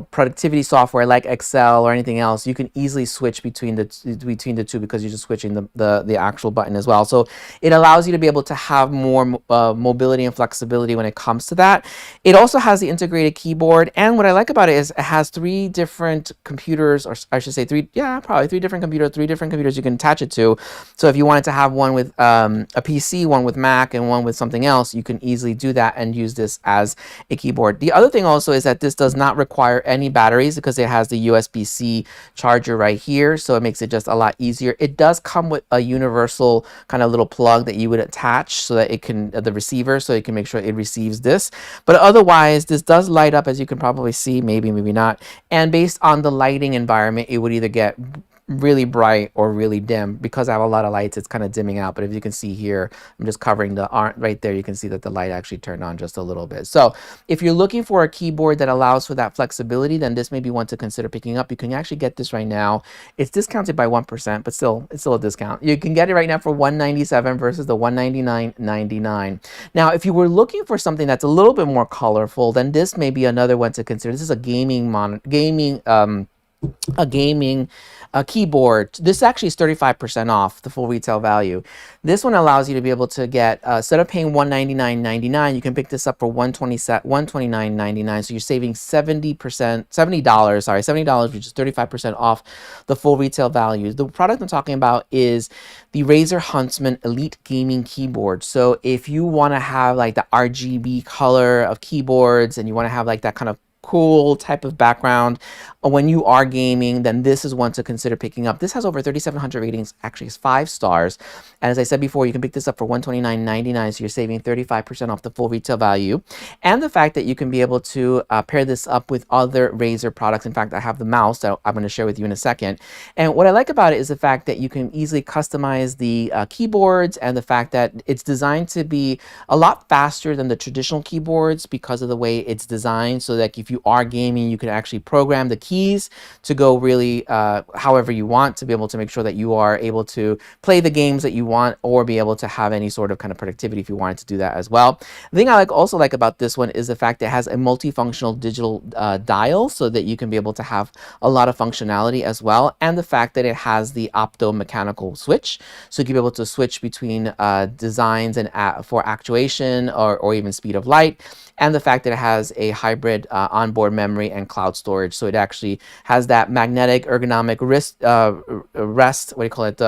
productivity software like Excel or anything else, you can easily switch between the two because you're just switching the actual button as well. So it allows you to be able to have more mobility and flexibility when it comes to that. It also has the integrated keyboard, and what I like about it is it has 3 different computers, or I should say probably 3 different computers you can attach it to. So if you wanted to have one with a PC, one with Mac, and one with something else, you can easily do that and use this as a keyboard. The other thing also is that this does not require any batteries because it has the USB-C charger right here, so it makes it just a lot easier. It does come with a universal kind of little plug that you would attach so that it can, the receiver, so you can make sure it receives this. But otherwise, this does light up, as you can probably see, maybe not. And based on the lighting environment, it would either get really bright or really dim. Because I have a lot of lights, it's kind of dimming out, but if you can see here, I'm just covering the right there, you can see that the light actually turned on just a little bit. So if you're looking for a keyboard that allows for that flexibility, then this may be one to consider picking up. You can actually get this right now. It's discounted by 1%, but still, it's still a discount. You can get it right now for $197 versus the $199.99. Now, if you were looking for something that's a little bit more colorful, then this may be another one to consider. This is a gaming keyboard. This actually is 35% off the full retail value. This one allows you to be able to get, instead of paying $199.99, you can pick this up for $129.99. So you're saving $70, which is 35% off the full retail value. The product I'm talking about is the Razer Huntsman Elite Gaming Keyboard. So if you want to have like the RGB color of keyboards and you want to have like that kind of cool type of background when you are gaming, then this is one to consider picking up. This has over 3,700 ratings, actually it's 5 stars. And as I said before, you can pick this up for $129.99, so you're saving 35% off the full retail value. And the fact that you can be able to pair this up with other Razer products. In fact, I have the mouse that I'm going to share with you in a second. And what I like about it is the fact that you can easily customize the keyboards, and the fact that it's designed to be a lot faster than the traditional keyboards because of the way it's designed, so that if if you are gaming, you can actually program the keys to go really however you want to be able to make sure that you are able to play the games that you want or be able to have any sort of kind of productivity if you wanted to do that as well. The thing I also like about this one is the fact that it has a multifunctional digital dial so that you can be able to have a lot of functionality as well, and the fact that it has the opto-mechanical switch, so you can be able to switch between designs and for actuation or even speed of light, and the fact that it has a hybrid onboard memory and cloud storage, so it actually has that magnetic ergonomic rest, what do you call it,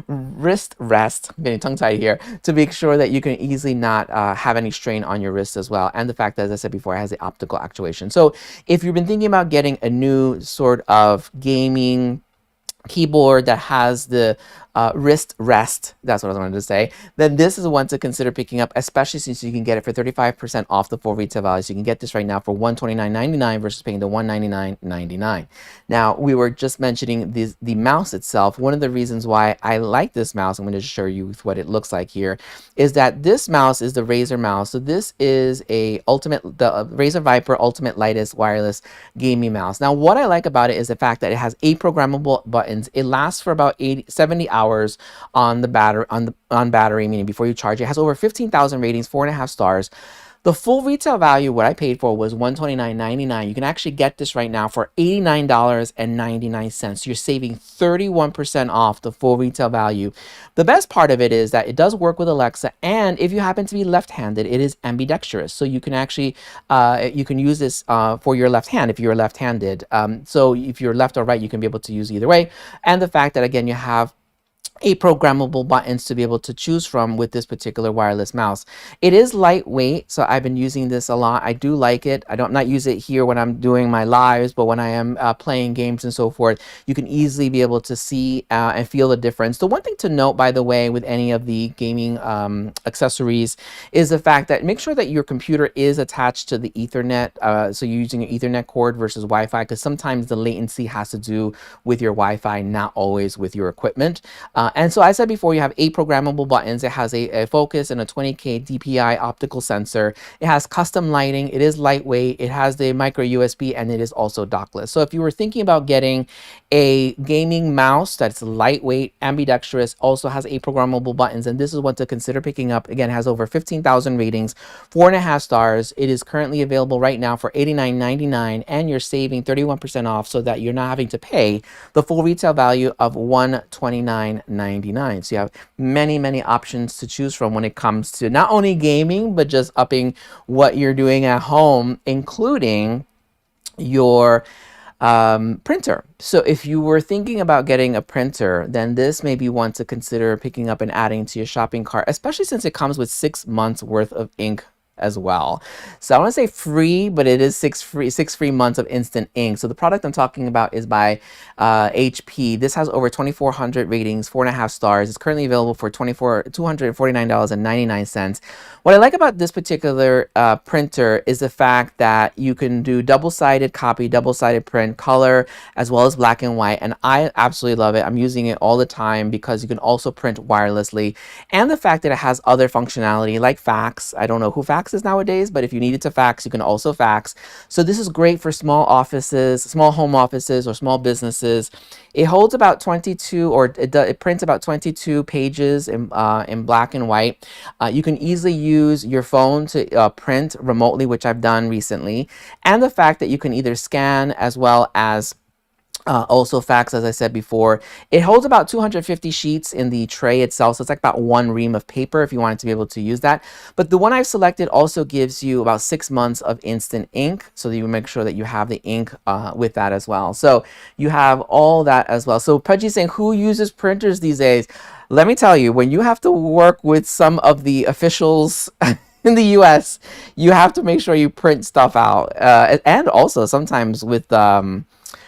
wrist rest, I'm getting tongue tied here, to make sure that you can easily not have any strain on your wrist as well. And the fact that, as I said before, it has the optical actuation. So if you've been thinking about getting a new sort of gaming keyboard that has the wrist rest, that's what I wanted to say, then this is one to consider picking up, especially since you can get it for 35% off the full retail value. So you can get this right now for $129.99 versus paying the $199.99. Now, we were just mentioning the mouse itself. One of the reasons why I like this mouse, I'm going to show you what it looks like here, is that this mouse is the Razer mouse. So this is the Razer Viper Ultimate Lightest Wireless Gaming Mouse. Now, what I like about it is the fact that it has 8 programmable buttons. It lasts for about 70 hours on the battery, meaning before you charge it. It has over 15,000 ratings, 4.5 stars. The full retail value, what I paid for, was $129.99. You can actually get this right now for $89.99. So you're saving 31% off the full retail value. The best part of it is that it does work with Alexa, and if you happen to be left-handed, it is ambidextrous. So you can actually you can use this for your left hand if you're left-handed. So if you're left or right, you can be able to use either way. And the fact that, again, you have 8 programmable buttons to be able to choose from with this particular wireless mouse. It is lightweight, so I've been using this a lot. I do like it. I don't not use it here when I'm doing my lives, but when I am playing games and so forth, you can easily be able to see and feel the difference. The one thing to note, by the way, with any of the gaming accessories is the fact that make sure that your computer is attached to the Ethernet, so you're using an Ethernet cord versus Wi-Fi, because sometimes the latency has to do with your Wi-Fi, not always with your equipment. And so I said before, you have 8 programmable buttons. It has a focus and a 20K DPI optical sensor. It has custom lighting. It is lightweight. It has the micro USB, and it is also dockless. So if you were thinking about getting a gaming mouse that's lightweight, ambidextrous, also has 8 programmable buttons, and this is one to consider picking up. Again, it has over 15,000 ratings, 4.5 stars. It is currently available right now for $89.99, and you're saving 31% off so that you're not having to pay the full retail value of $129.99. So you have many, many options to choose from when it comes to not only gaming, but just upping what you're doing at home, including your printer. So if you were thinking about getting a printer, then this may be one to consider picking up and adding to your shopping cart, especially since it comes with 6 months worth of ink as well. So I want to say free, but it is six free months of instant ink. So the product I'm talking about is by HP. This has over 2,400 ratings, 4.5 stars. It's currently available for $249.99. What I like about this particular printer is the fact that you can do double-sided copy, double-sided print, color, as well as black and white. And I absolutely love it. I'm using it all the time because you can also print wirelessly. And the fact that it has other functionality like fax. I don't know who faxes nowadays, but if you needed to fax, you can also fax. So this is great for small offices, small home offices, or small businesses. It holds about 22, or it prints about 22 pages in black and white. You can easily use your phone to print remotely, which I've done recently. And the fact that you can either scan as well as also fax, as I said before. It holds about 250 sheets in the tray itself, so it's like about 1 ream of paper if you wanted to be able to use that. But the one I've selected also gives you about 6 months of instant ink, so that you make sure that you have the ink with that as well. So you have all that as well. So Pudgy's saying, who uses printers these days? Let me tell you, when you have to work with some of the officials in the US, you have to make sure you print stuff out. And also sometimes with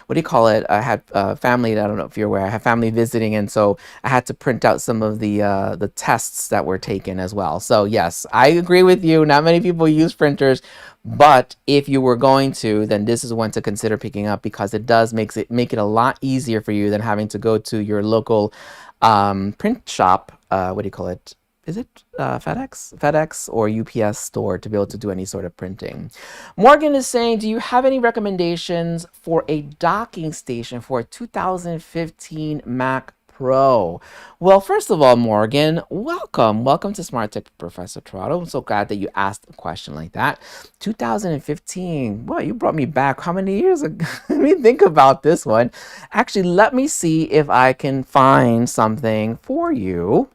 what do you call it? I had family, I don't know if you're aware, I have family visiting, and so I had to print out some of the tests that were taken as well. So yes, I agree with you. Not many people use printers, but if you were going to, then this is one to consider picking up, because it does make it a lot easier for you than having to go to your local print shop. What do you call it? is it FedEx or UPS store to be able to do any sort of printing. Morgan is saying, do you have any recommendations for a docking station for a 2015 Mac Pro? Well, first of all, Morgan, welcome. Welcome to Smart Tech Professor Tirado. I'm so glad that you asked a question like that. 2015, well, you brought me back how many years ago? Let me think about this one. Actually, let me see if I can find something for you.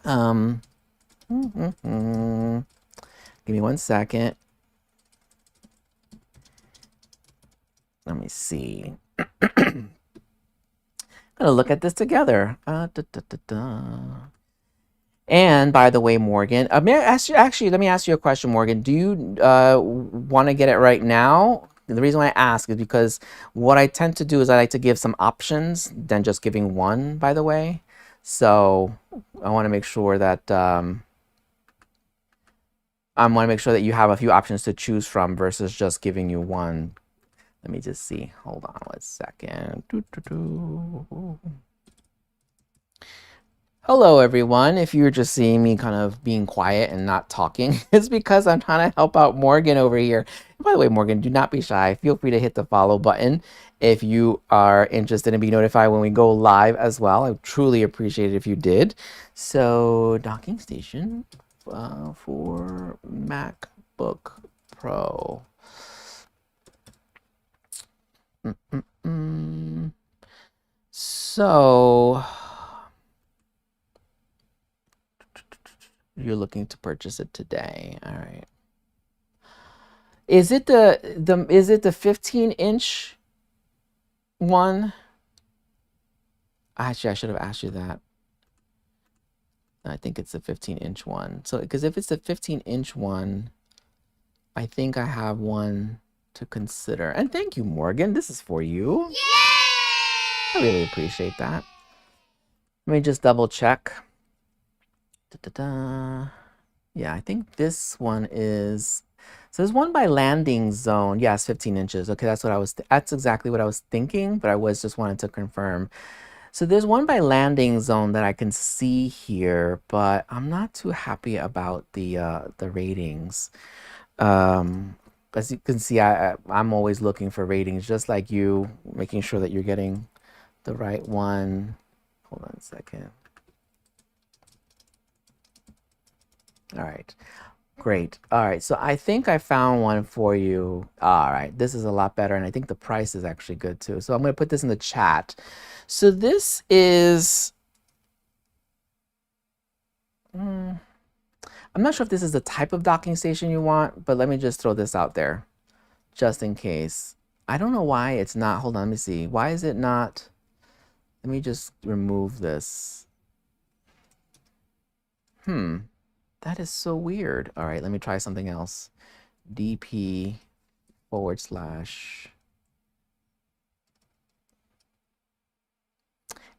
Give me 1 second. Let me see. I'm gonna look at this together. And by the way, Morgan, may I ask you, actually, let me ask you a question, Morgan. Do you want to get it right now? The reason why I ask is because what I tend to do is I like to give some options than just giving one, by the way. So I want to make sure that you have a few options to choose from versus just giving you one. Let me just see. Hold on 1 second. Hello, everyone. If you're just seeing me kind of being quiet and not talking, it's because I'm trying to help out Morgan over here. And by the way, Morgan, do not be shy. Feel free to hit the follow button if you are interested in being notified when we go live as well. I truly appreciate it if you did. So, docking station for MacBook Pro. So you're looking to purchase it today. All right. Is it the 15-inch one? Actually, I should have asked you that. I think it's the 15-inch one. So, because if it's the 15-inch one, I think I have one to consider. And thank you, Morgan. This is for you. Yay! I really appreciate that. Let me just double check. Yeah, I think this one is. So there's one by Landing Zone. Yes, 15 inches. Okay, that's exactly what I was thinking, but I was just wanted to confirm. So there's one by Landing Zone that I can see here, but I'm not too happy about the ratings. As you can see, I'm always looking for ratings, just like you, making sure that you're getting the right one. Hold on a second. All right, great. All right, so I think I found one for you. All right, this is a lot better, and I think the price is actually good too. So I'm going to put this in the chat. So this is, I'm not sure if this is the type of docking station you want, but let me just throw this out there, just in case. I don't know why it's not. Hold on, let me see. Why is it not? Let me just remove this. That is so weird. All right, let me try something else. DP /.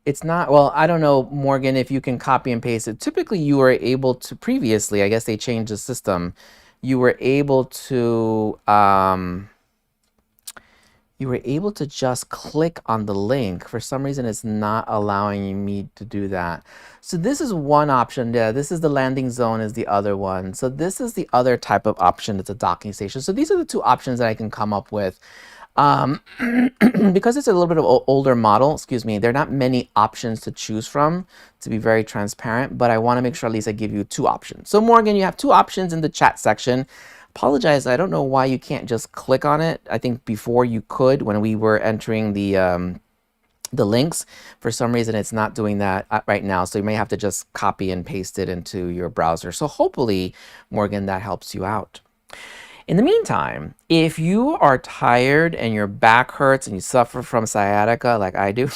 It's not, well, I don't know, Morgan, if you can copy and paste it. Typically, you were able to, previously, I guess they changed the system. You were able to, just click on the link. For some reason, it's not allowing me to do that. So this is one option. Yeah, this is the Landing Zone is the other one. So this is the other type of option. It's a docking station. So these are the two options that I can come up with. Because it's a little bit of an older model, excuse me, there are not many options to choose from, to be very transparent, but I want to make sure at least I give you two options. So Morgan, you have two options in the chat section. Apologize, I don't know why you can't just click on it. I think before you could when we were entering the links. For some reason, it's not doing that right now. So you may have to just copy and paste it into your browser. So hopefully, Morgan, that helps you out. In the meantime, if you are tired and your back hurts and you suffer from sciatica like I do,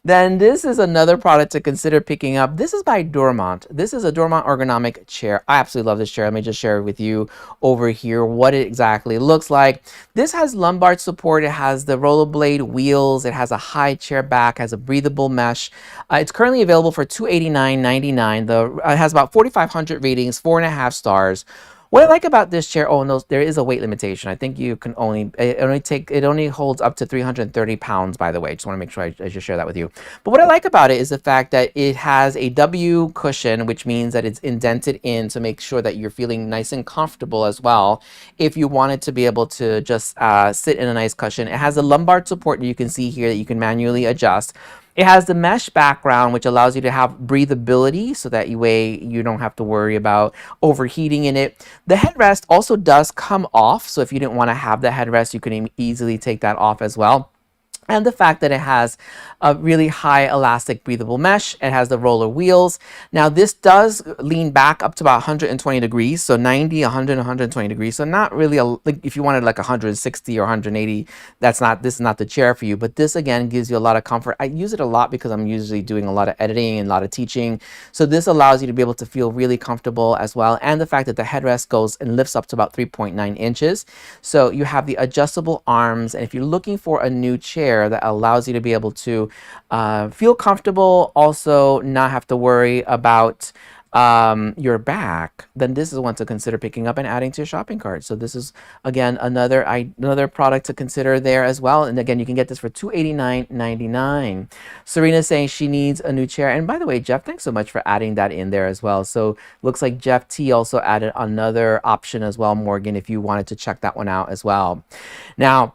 then this is another product to consider picking up. This is by Dormont. This is a Dormont ergonomic chair. I absolutely love this chair. Let me just share it with you over here what it exactly looks like. This has lumbar support. It has the rollerblade wheels. It has a high chair back, has a breathable mesh. It's currently available for $289.99. It has about 4,500 ratings, 4.5 stars. What I like about this chair, oh no, there is a weight limitation. I think you can only, it only holds up to 330 pounds, by the way. Just want to make sure I just share that with you. But what I like about it is the fact that it has a W cushion, which means that it's indented in to make sure that you're feeling nice and comfortable as well. If you wanted to be able to just sit in a nice cushion, it has a lumbar support that you can see here that you can manually adjust. It has the mesh background, which allows you to have breathability so that way you don't have to worry about overheating in it. The headrest also does come off, so if you didn't want to have the headrest, you can easily take that off as well. And the fact that it has a really high elastic breathable mesh. It has the roller wheels. Now this does lean back up to about 120 degrees. So 90, 100, 120 degrees. So not really like if you wanted like 160 or 180, this is not the chair for you. But this again gives you a lot of comfort. I use it a lot because I'm usually doing a lot of editing and a lot of teaching. So this allows you to be able to feel really comfortable as well. And the fact that the headrest goes and lifts up to about 3.9 inches. So you have the adjustable arms. And if you're looking for a new chair that allows you to be able to feel comfortable, also not have to worry about your back, then this is one to consider picking up and adding to your shopping cart. So this is again another product to consider there as well. And again, you can get this for $289.99. Serena's saying she needs a new chair. And by the way, Jeff, thanks so much for adding that in there as well. So looks like Jeff T also added another option as well, Morgan, if you wanted to check that one out as well. Now,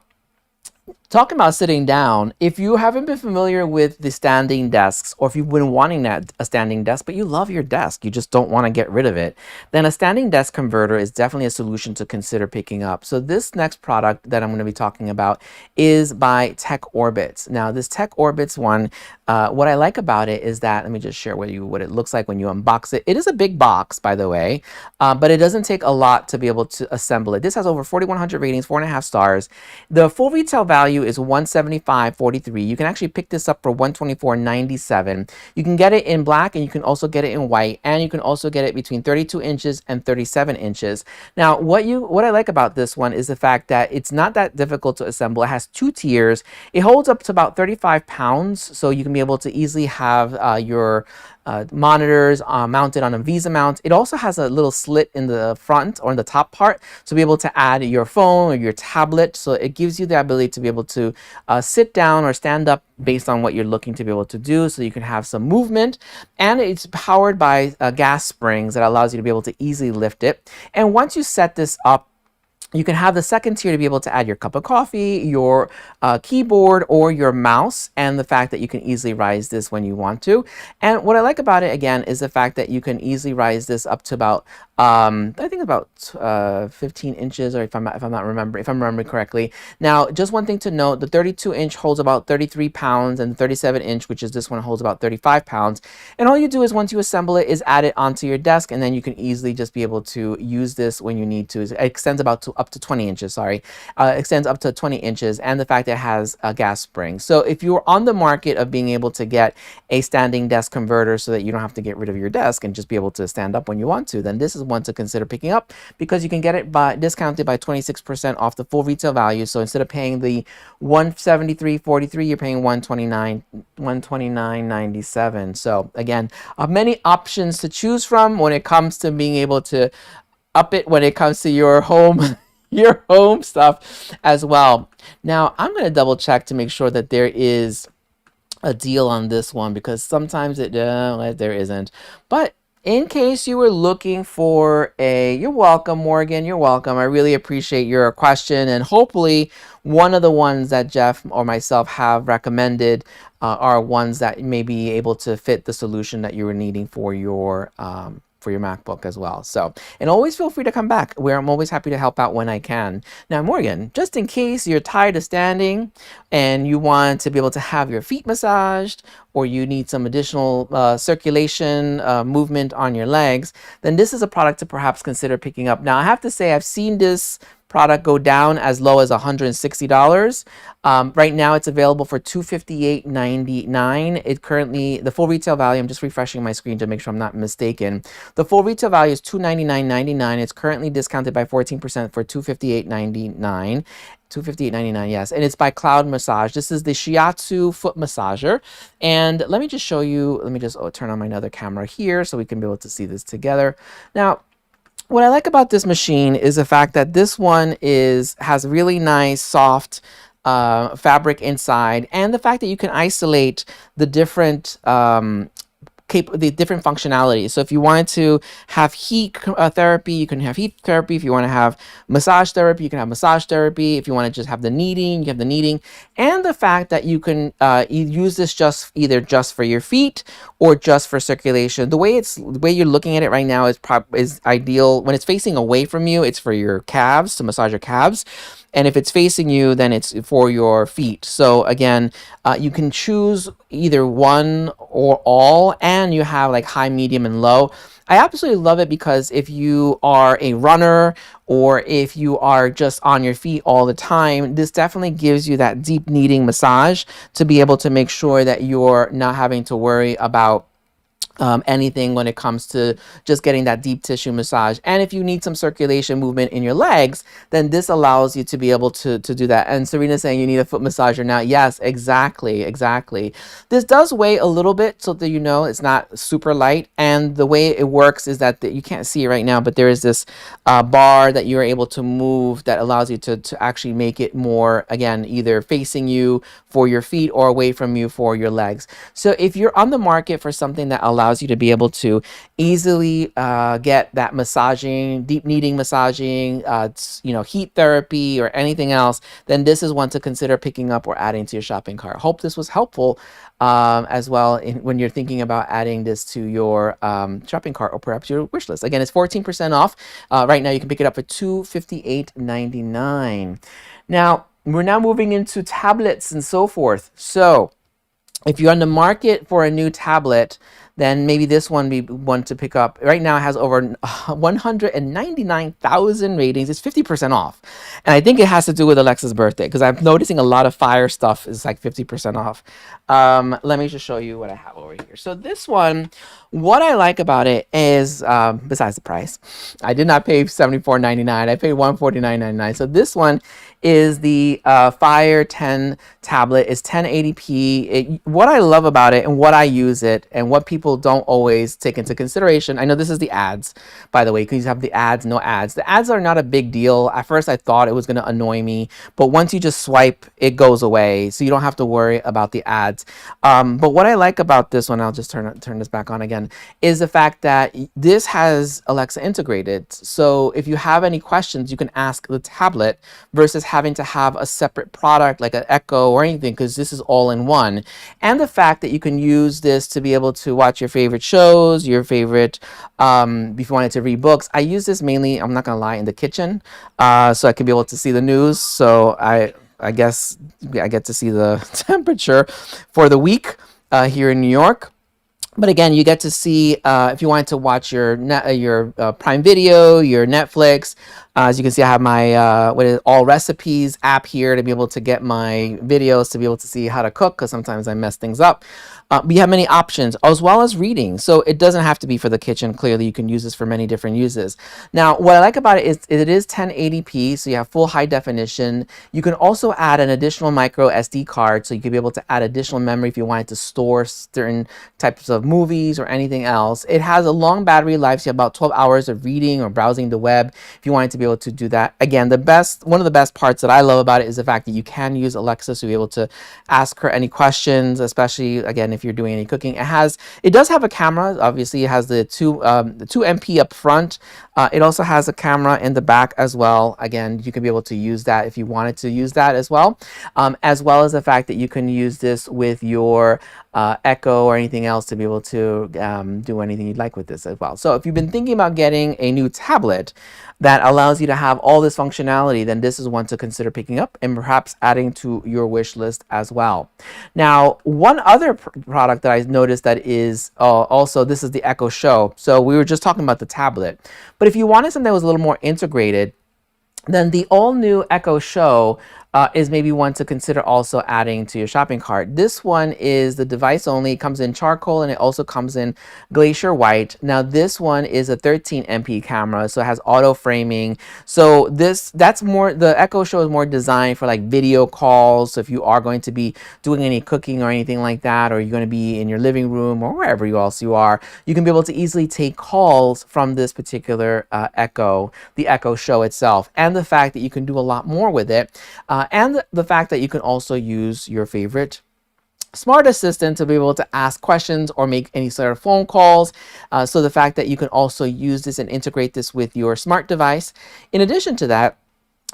talking about sitting down, if you haven't been familiar with the standing desks, or if you've been wanting a standing desk, but you love your desk, you just don't want to get rid of it, then a standing desk converter is definitely a solution to consider picking up. So this next product that I'm going to be talking about is by Tech Orbits. Now this Tech Orbits one, what I like about it is that, let me just share with you what it looks like when you unbox it. It is a big box, by the way, but it doesn't take a lot to be able to assemble it. This has over 4,100 ratings, 4.5 stars. The full retail value is $175.43. You can actually pick this up for $124.97. You can get it in black and you can also get it in white, and you can also get it between 32 inches and 37 inches. Now, what I like about this one is the fact that it's not that difficult to assemble. It has 2 tiers. It holds up to about 35 pounds, so you can be able to easily have your monitors mounted on a Visa mount. It also has a little slit in the front or in the top part to be able to add your phone or your tablet. So it gives you the ability to be able to sit down or stand up based on what you're looking to be able to do, so you can have some movement. And it's powered by gas springs that allows you to be able to easily lift it. And once you set this up, you can have the second tier to be able to add your cup of coffee, your keyboard, or your mouse, and the fact that you can easily rise this when you want to. And what I like about it, again, is the fact that you can easily rise this up to about, I think about 15 inches, or if I'm remembering correctly. Now, just one thing to note, the 32-inch holds about 33 pounds, and the 37-inch, which is this one, holds about 35 pounds. And all you do is, once you assemble it, is add it onto your desk, and then you can easily just be able to use this when you need to. It extends up to 20 inches, extends up to 20 inches, and the fact that it has a gas spring. So if you're on the market of being able to get a standing desk converter so that you don't have to get rid of your desk and just be able to stand up when you want to, then this is one to consider picking up, because you can get it discounted by 26% off the full retail value. So instead of paying the $173.43, you're paying $129.97. So again, many options to choose from when it comes to being able to up it when it comes to your home your home stuff as well. Now, I'm going to double check to make sure that there is a deal on this one, because sometimes there isn't. But in case you were looking for you're welcome, Morgan, you're welcome. I really appreciate your question, and hopefully one of the ones that Jeff or myself have recommended are ones that may be able to fit the solution that you were needing for your MacBook as well. So, and always feel free to come back, where I'm always happy to help out when I can. Now, Morgan, just in case you're tired of standing and you want to be able to have your feet massaged, or you need some additional circulation movement on your legs, then this is a product to perhaps consider picking up. Now, I have to say, I've seen this product go down as low as $160. Right now it's available for $258.99. It currently, the full retail value, I'm just refreshing my screen to make sure I'm not mistaken. The full retail value is $299.99. It's currently discounted by 14% for $258.99. $258.99, yes, and it's by Cloud Massage. This is the Shiatsu foot massager, and let me just show you. Let me just turn on my other camera here so we can be able to see this together. Now, What I like about this machine is the fact that this one has really nice soft fabric inside, and the fact that you can isolate the different the different functionalities. So if you wanted to have heat therapy, you can have heat therapy. If you want to have massage therapy, you can have massage therapy. If you want to just have the kneading, you have the kneading. And the fact that you can use this either just for your feet or just for circulation. The way you're looking at it right now is ideal. When it's facing away from you, it's for your calves, to massage your calves. And if it's facing you, then it's for your feet. So again, you can choose either one or all, and you have like high, medium, and low. I absolutely love it because if you are a runner or if you are just on your feet all the time, this definitely gives you that deep kneading massage to be able to make sure that you're not having to worry about anything when it comes to just getting that deep tissue massage. And if you need some circulation movement in your legs, then this allows you to be able to do that. And Serena's saying you need a foot massager now. Yes, exactly, exactly. This does weigh a little bit, so that you know it's not super light. And the way it works is that you can't see it right now, but there is this bar that you're able to move that allows you to actually make it more, again, either facing you for your feet or away from you for your legs. So if you're on the market for something that allows you to be able to easily get that massaging, deep kneading massaging, heat therapy or anything else, then this is one to consider picking up or adding to your shopping cart. Hope this was helpful as well when you're thinking about adding this to your shopping cart or perhaps your wish list. Again, it's 14% off. Right now you can pick it up for $258.99. Now, we're now moving into tablets and so forth. So if you're on the market for a new tablet, then maybe this one be one to pick up. Right now it has over 199,000 ratings. It's 50% off. And I think it has to do with Alexa's birthday because I'm noticing a lot of Fire stuff is like 50% off. Let me just show you what I have over here. So this one, what I like about it is, besides the price, I did not pay $74.99. I paid $149.99. So this one is the Fire 10 tablet. It's 1080p. What I love about it and what I use it and what people don't always take into consideration. I know this is the ads, by the way, because you have the ads, no ads. The ads are not a big deal. At first I thought it was going to annoy me, but once you just swipe, it goes away. So you don't have to worry about the ads. But what I like about this one, I'll just turn this back on again, is the fact that this has Alexa integrated. So if you have any questions, you can ask the tablet versus having to have a separate product like an Echo or anything, because this is all in one. And the fact that you can use this to be able to watch your favorite shows, your favorite, if you wanted to read books. I use this mainly, I'm not gonna lie, in the kitchen, so I can be able to see the news. So I guess I get to see the temperature for the week here in New York. But again, you get to see if you wanted to watch your Prime Video, your Netflix. As you can see, I have my All Recipes app here to be able to get my videos, to be able to see how to cook, because sometimes I mess things up. But you have many options, as well as reading. So it doesn't have to be for the kitchen. Clearly, you can use this for many different uses. Now, what I like about it is it is 1080p, so you have full high definition. You can also add an additional micro SD card, so you could be able to add additional memory if you wanted to store certain types of movies or anything else. It has a long battery life, so you have about 12 hours of reading or browsing the web if you wanted to be able to do that. Again, one of the best parts that I love about it is the fact that you can use Alexa to be able to ask her any questions, especially, again, if you're doing any cooking. It does have a camera. Obviously, it has the two MP up front. It also has a camera in the back as well. Again, you can be able to use that if you wanted to use that as well as the fact that you can use this with your Echo or anything else to be able to do anything you'd like with this as well. So if you've been thinking about getting a new tablet that allows you to have all this functionality, then this is one to consider picking up and perhaps adding to your wish list as well. Now, one other product that I noticed that is also, this is the Echo Show. So we were just talking about the tablet, but if you wanted something that was a little more integrated, then the all-new Echo Show is maybe one to consider also adding to your shopping cart. This one is the device only. It comes in charcoal and it also comes in glacier white. Now this one is a 13 MP camera, so it has auto framing. So that's more, the Echo Show is more designed for like video calls. So if you are going to be doing any cooking or anything like that, or you're going to be in your living room or wherever else you are, you can be able to easily take calls from this particular Echo, the Echo Show itself, and the fact that you can do a lot more with it. And the fact that you can also use your favorite smart assistant to be able to ask questions or make any sort of phone calls. So the fact that you can also use this and integrate this with your smart device. In addition to that,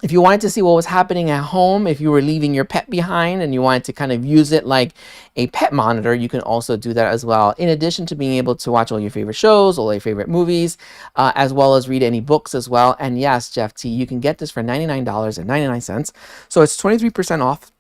if you wanted to see what was happening at home, if you were leaving your pet behind and you wanted to kind of use it like a pet monitor, you can also do that as well. In addition to being able to watch all your favorite shows, all your favorite movies, as well as read any books as well. And yes, Jeff T, you can get this for $99.99. So it's 23% off.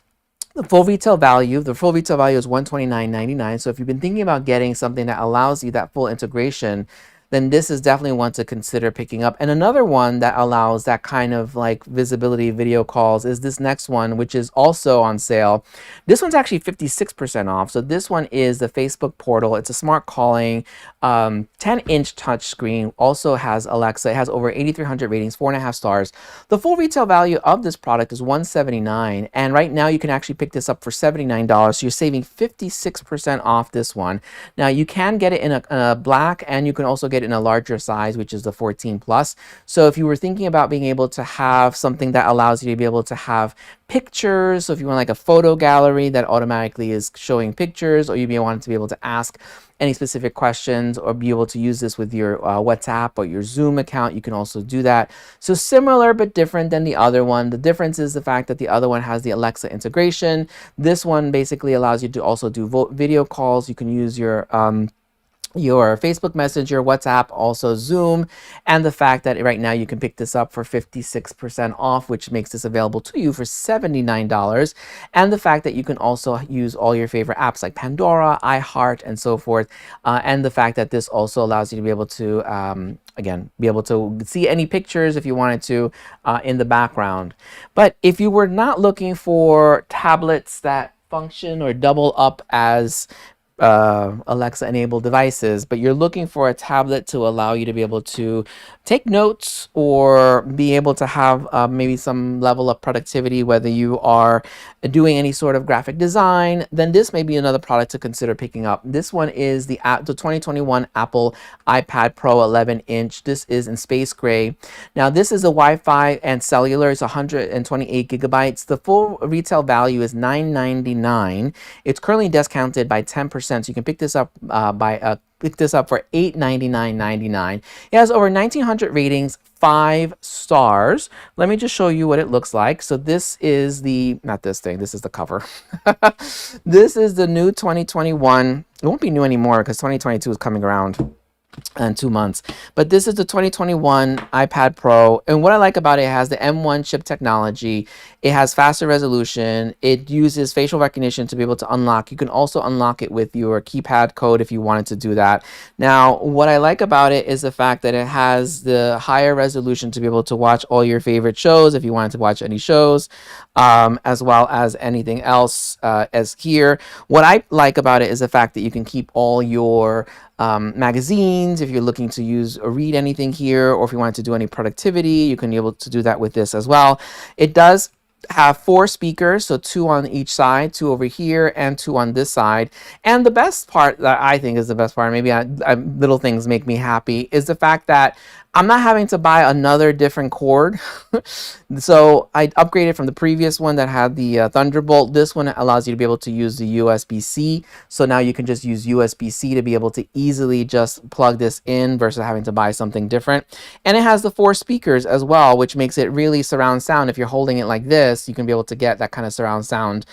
The full retail value is $129.99. So if you've been thinking about getting something that allows you that full integration, then this is definitely one to consider picking up. And another one that allows that kind of like visibility video calls is this next one, which is also on sale. This one's actually 56% off. So this one is the Facebook portal. It's a smart calling, 10-inch touchscreen, also has Alexa. It has over 8,300 ratings, 4.5 stars. The full retail value of this product is $179. And right now you can actually pick this up for $79. So you're saving 56% off this one. Now you can get it in a black, and you can also get it in a larger size, which is the 14 plus. So if you were thinking about being able to have something that allows you to be able to have pictures, so if you want like a photo gallery that automatically is showing pictures, or you may want to be able to ask any specific questions or be able to use this with your WhatsApp or your Zoom account, you can also do that. So similar but different than the other one. The difference is the fact that the other one has the Alexa integration. This one basically allows you to also do video calls. You can use your Facebook Messenger, WhatsApp, also Zoom, and the fact that right now you can pick this up for 56% off, which makes this available to you for $79, and the fact that you can also use all your favorite apps like Pandora, iHeart, and so forth, and the fact that this also allows you to be able to, again, be able to see any pictures if you wanted to in the background. But if you were not looking for tablets that function or double up as Alexa enabled devices, but you're looking for a tablet to allow you to be able to take notes or be able to have maybe some level of productivity, whether you are doing any sort of graphic design, then this may be another product to consider picking up. This one is the 2021 Apple iPad Pro 11-inch. This is in space gray. Now this is a Wi-Fi and cellular. It's 128 gigabytes. The full retail value is $999. It's currently discounted by 10%. So you can pick this up for $899.99. It has over 1,900 ratings, 5 stars. Let me just show you what it looks like. So this is the, not this thing, this is the cover. This is the new 2021. It won't be new anymore because 2022 is coming around in 2 months. But this is the 2021 iPad Pro. And what I like about it, it has the M1 chip technology. It has faster resolution. It uses facial recognition to be able to unlock. You can also unlock it with your keypad code if you wanted to do that. Now, what I like about it is the fact that it has the higher resolution to be able to watch all your favorite shows if you wanted to watch any shows, as well as anything else as here. What I like about it is the fact that you can keep all your magazines if you're looking to use or read anything here, or if you wanted to do any productivity, you can be able to do that with this as well. It does have 4 speakers, so 2 on each side, 2 over here, and 2 on this side. And the best part that I think is the best part, maybe little things make me happy, is the fact that I'm not having to buy another different cord. So I upgraded from the previous one that had the Thunderbolt. This one allows you to be able to use the USB-C. So now you can just use USB-C to be able to easily just plug this in versus having to buy something different. And it has the 4 speakers as well, which makes it really surround sound. If you're holding it like this, you can be able to get that kind of surround sound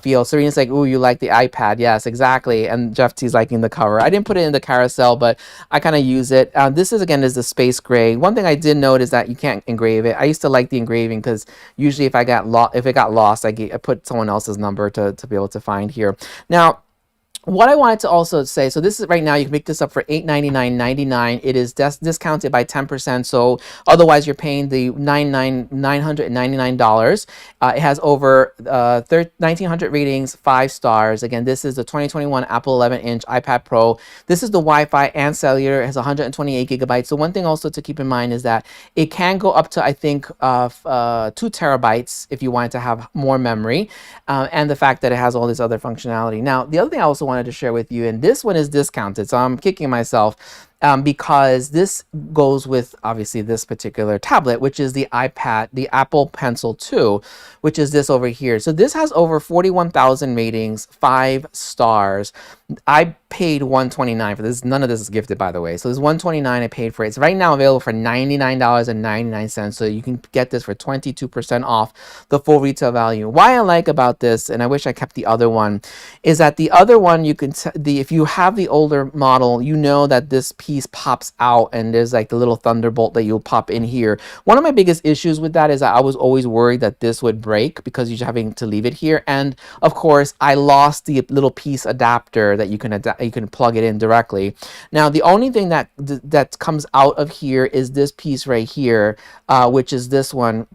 feel. Serena's like, ooh, you like the iPad? Yes, exactly. And Jeff T's liking the cover. I didn't put it in the carousel, but I kind of use it. This is, again, is the space gray. One thing I did note is that you can't engrave it. I used to like the engraving because usually if it got lost, I put someone else's number to be able to find here. Now, what I wanted to also say, so this is right now, you can pick this up for $899.99. It is discounted by 10%. So otherwise you're paying the $999. It has over 1,900 ratings, 5 stars. Again, this is the 2021 Apple 11-inch iPad Pro. This is the Wi-Fi and cellular. It has 128 gigabytes. So one thing also to keep in mind is that it can go up to, I think, 2 terabytes if you wanted to have more memory, and the fact that it has all this other functionality. Now, the other thing I also wanted to share with you, and this one is discounted, so I'm kicking myself, because this goes with obviously this particular tablet, which is the iPad, the Apple Pencil 2, which is this over here. So this has over 41,000 ratings, 5 stars. I paid $129 for this. None of this is gifted, by the way. So this $129 I paid for it. It's right now available for $99.99. So you can get this for 22% off the full retail value. Why I like about this, and I wish I kept the other one, is that the other one, you can if you have the older model, you know that this piece pops out and there's like the little thunderbolt that you'll pop in here. One of my biggest issues with that is that I was always worried that this would break because you're having to leave it here. And of course, I lost the little piece adapter that you can plug it in directly. Now, the only thing that comes out of here is this piece right here, which is this one.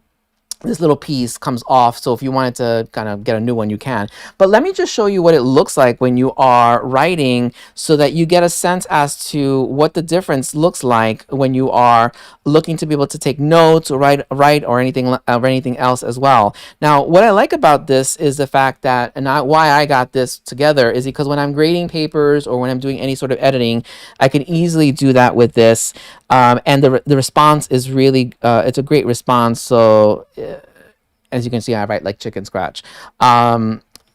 This little piece comes off, so if you wanted to kind of get a new one, you can. But let me just show you what it looks like when you are writing, so that you get a sense as to what the difference looks like when you are looking to be able to take notes or write or anything else as well. Now, what I like about this is the fact that, and why I got this together, is because when I'm grading papers or when I'm doing any sort of editing, I can easily do that with this. And the response is really, it's a great response. So as you can see, I write like chicken scratch.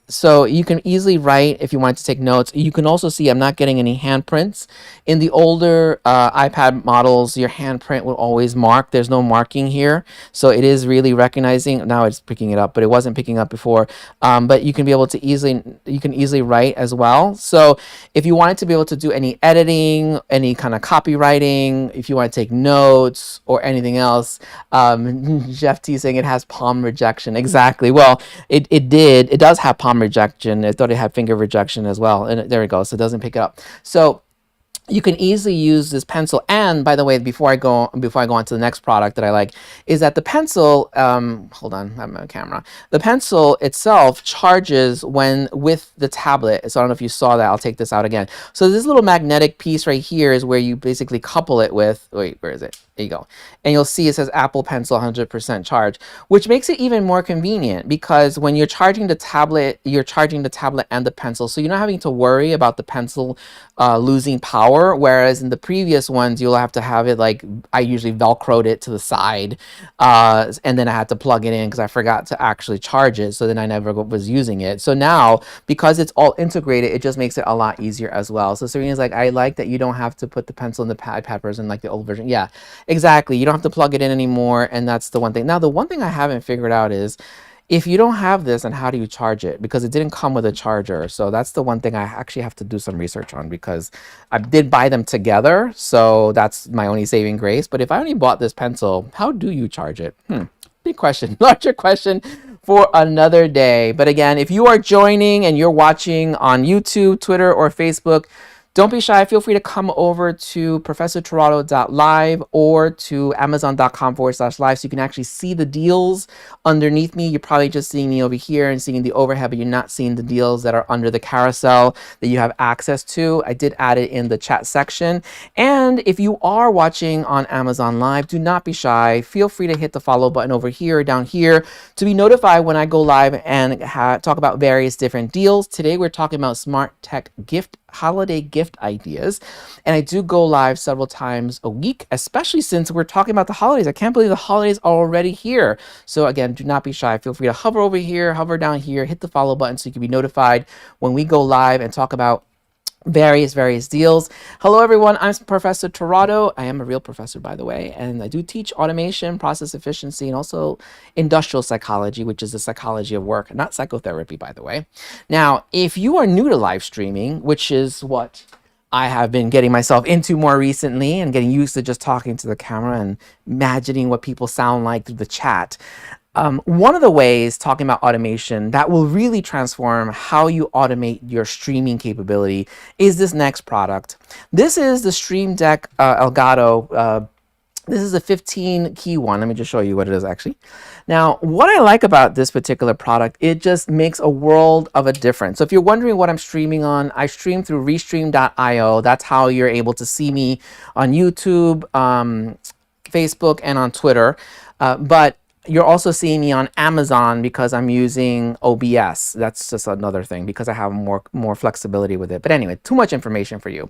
So you can easily write if you want to take notes. You can also see I'm not getting any handprints. In the older iPad models, your handprint will always mark. There's no marking here. So it is really recognizing. Now it's picking it up, but it wasn't picking up before. But you can be able to easily write as well. So if you wanted to be able to do any editing, any kind of copywriting, if you want to take notes or anything else, Jeff T saying it has palm rejection. Exactly. Well, it does have palm rejection. I thought it had finger rejection as well. And there we go. So it doesn't pick it up. So you can easily use this pencil. And by the way, before I go on to the next product that I like, is that the pencil, hold on, I have my camera. The pencil itself charges with the tablet. So I don't know if you saw that. I'll take this out again. So this little magnetic piece right here is where you basically couple it with, wait, where is it? There you go. And you'll see it says Apple Pencil 100% charge, which makes it even more convenient, because when you're charging the tablet, you're charging the tablet and the pencil. So you're not having to worry about the pencil losing power. Whereas in the previous ones, you'll have to have it, like I usually Velcroed it to the side, and then I had to plug it in because I forgot to actually charge it. So then I never was using it. So now, because it's all integrated, it just makes it a lot easier as well. So Serena's like, I like that you don't have to put the pencil in the iPad version like the old version. Yeah. Exactly. You don't have to plug it in anymore. And that's the one thing. Now, the one thing I haven't figured out is, if you don't have this, and how do you charge it? Because it didn't come with a charger. So that's the one thing I actually have to do some research on, because I did buy them together. So that's my only saving grace. But if I only bought this pencil, how do you charge it? Big question, larger question for another day. But again, if you are joining and you're watching on YouTube, Twitter, or Facebook, don't be shy. Feel free to come over to professortirado.live or to amazon.com/live, so you can actually see the deals underneath me. You're probably just seeing me over here and seeing the overhead, but you're not seeing the deals that are under the carousel that you have access to. I did add it in the chat section. And if you are watching on Amazon Live, do not be shy. Feel free to hit the follow button over here or down here to be notified when I go live and talk about various different deals. Today, we're talking about smart tech holiday gift ideas, and I do go live several times a week, especially since we're talking about the holidays. I can't believe the holidays are already here. So again, do not be shy. Feel free to hover over here, hover down here, hit the follow button so you can be notified when we go live and talk about various deals. Hello everyone, I'm Professor Tirado. I am a real professor, by the way, and I do teach automation, process efficiency, and also industrial psychology, which is the psychology of work, not psychotherapy, by the way. Now, if you are new to live streaming, which is what I have been getting myself into more recently, and getting used to just talking to the camera and imagining what people sound like through the chat, One of the ways, talking about automation, that will really transform how you automate your streaming capability is this next product. This is the Stream Deck Elgato. This is a 15 key one. Let me just show you what it is actually. Now, what I like about this particular product, it just makes a world of a difference. So if you're wondering what I'm streaming on, I stream through restream.io. That's how you're able to see me on YouTube, Facebook, and on Twitter. But you're also seeing me on Amazon because I'm using OBS. That's just another thing because I have more flexibility with it. But anyway, too much information for you.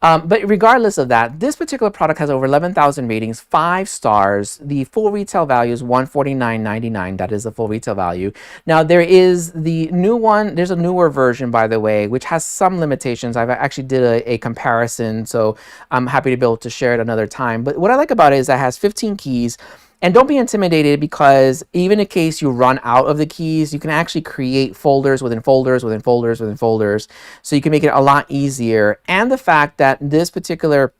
But regardless of that, this particular product has over 11,000 ratings, 5 stars. The full retail value is $149.99. That is the full retail value. Now there is the new one. There's a newer version, by the way, which has some limitations. I've actually did a comparison, so I'm happy to be able to share it another time. But what I like about it is that it has 15 keys. And don't be intimidated because even in case you run out of the keys, you can actually create folders within folders within folders within folders. So you can make it a lot easier. And the fact that this particular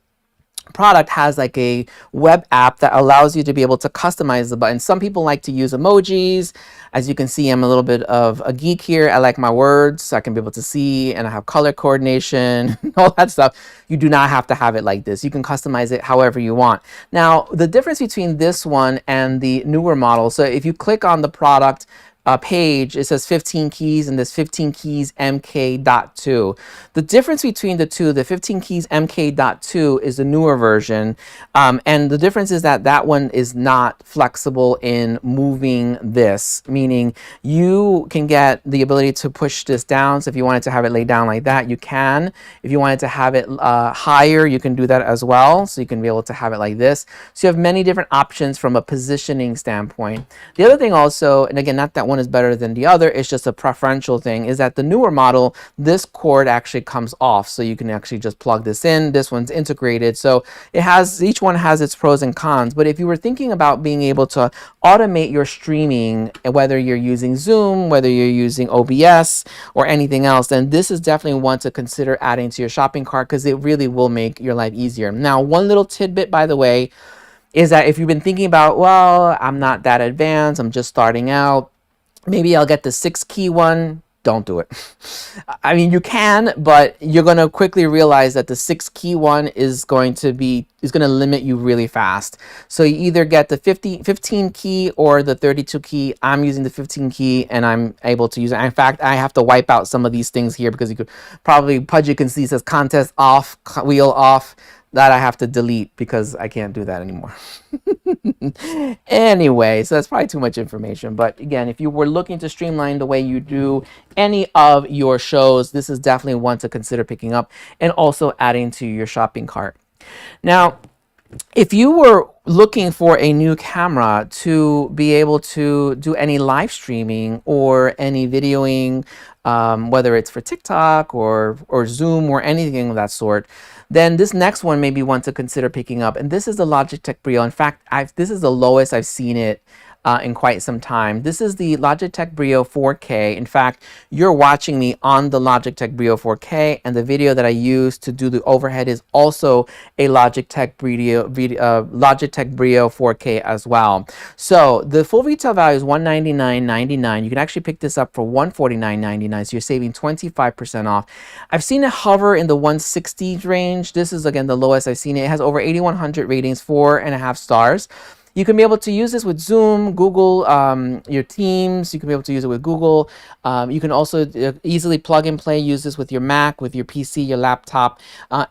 product has like a web app that allows you to be able to customize the button. Some people like to use emojis. As you can see, I'm a little bit of a geek here. I like my words so I can be able to see, and I have color coordination, all that stuff. You do not have to have it like this. You can customize it however you want. Now, the difference between this one and the newer model, so if you click on the product page, it says 15 keys and this 15 keys MK.2. The difference between the two, the 15 keys MK.2 is the newer version. And the difference is that that one is not flexible in moving this, meaning you can get the ability to push this down. So if you wanted to have it laid down like that, you can. If you wanted to have it higher, you can do that as well. So you can be able to have it like this. So you have many different options from a positioning standpoint. The other thing also, and again, not that one is better than the other, it's just a preferential thing, is that the newer model, this cord actually comes off, so you can actually just plug this in. This one's integrated, so it has, each one has its pros and cons. But if you were thinking about being able to automate your streaming, whether you're using Zoom, whether you're using OBS or anything else, then this is definitely one to consider adding to your shopping cart because it really will make your life easier. Now, one little tidbit, by the way, is that if you've been thinking about, well, I'm not that advanced, I'm just starting out, maybe I'll get the 6 key one. Don't do it. I mean, you can, but you're going to quickly realize that the 6 key one is going to limit you really fast. So you either get the 15 key or the 32 key. I'm using the 15 key and I'm able to use it. In fact, I have to wipe out some of these things here because you could probably, Pudgy can see it says contest off, wheel off. That I have to delete because I can't do that anymore. Anyway, so that's probably too much information. But again, if you were looking to streamline the way you do any of your shows, this is definitely one to consider picking up and also adding to your shopping cart. Now, if you were looking for a new camera to be able to do any live streaming or any videoing, whether it's for TikTok or Zoom or anything of that sort, then this next one may be one to consider picking up. And this is the Logitech Brio. In fact, this is the lowest I've seen it in quite some time. This is the Logitech Brio 4K. In fact, you're watching me on the Logitech Brio 4K, and the video that I use to do the overhead is also a Logitech Brio 4K as well. So the full retail value is $199.99. You can actually pick this up for $149.99, so you're saving 25% off. I've seen it hover in the 160s range. This is, again, the lowest I've seen it. It has over 8,100 ratings, 4.5 stars. You can be able to use this with Zoom, Google, your Teams. You can be able to use it with Google. You can also easily plug and play, use this with your Mac, with your PC, your laptop,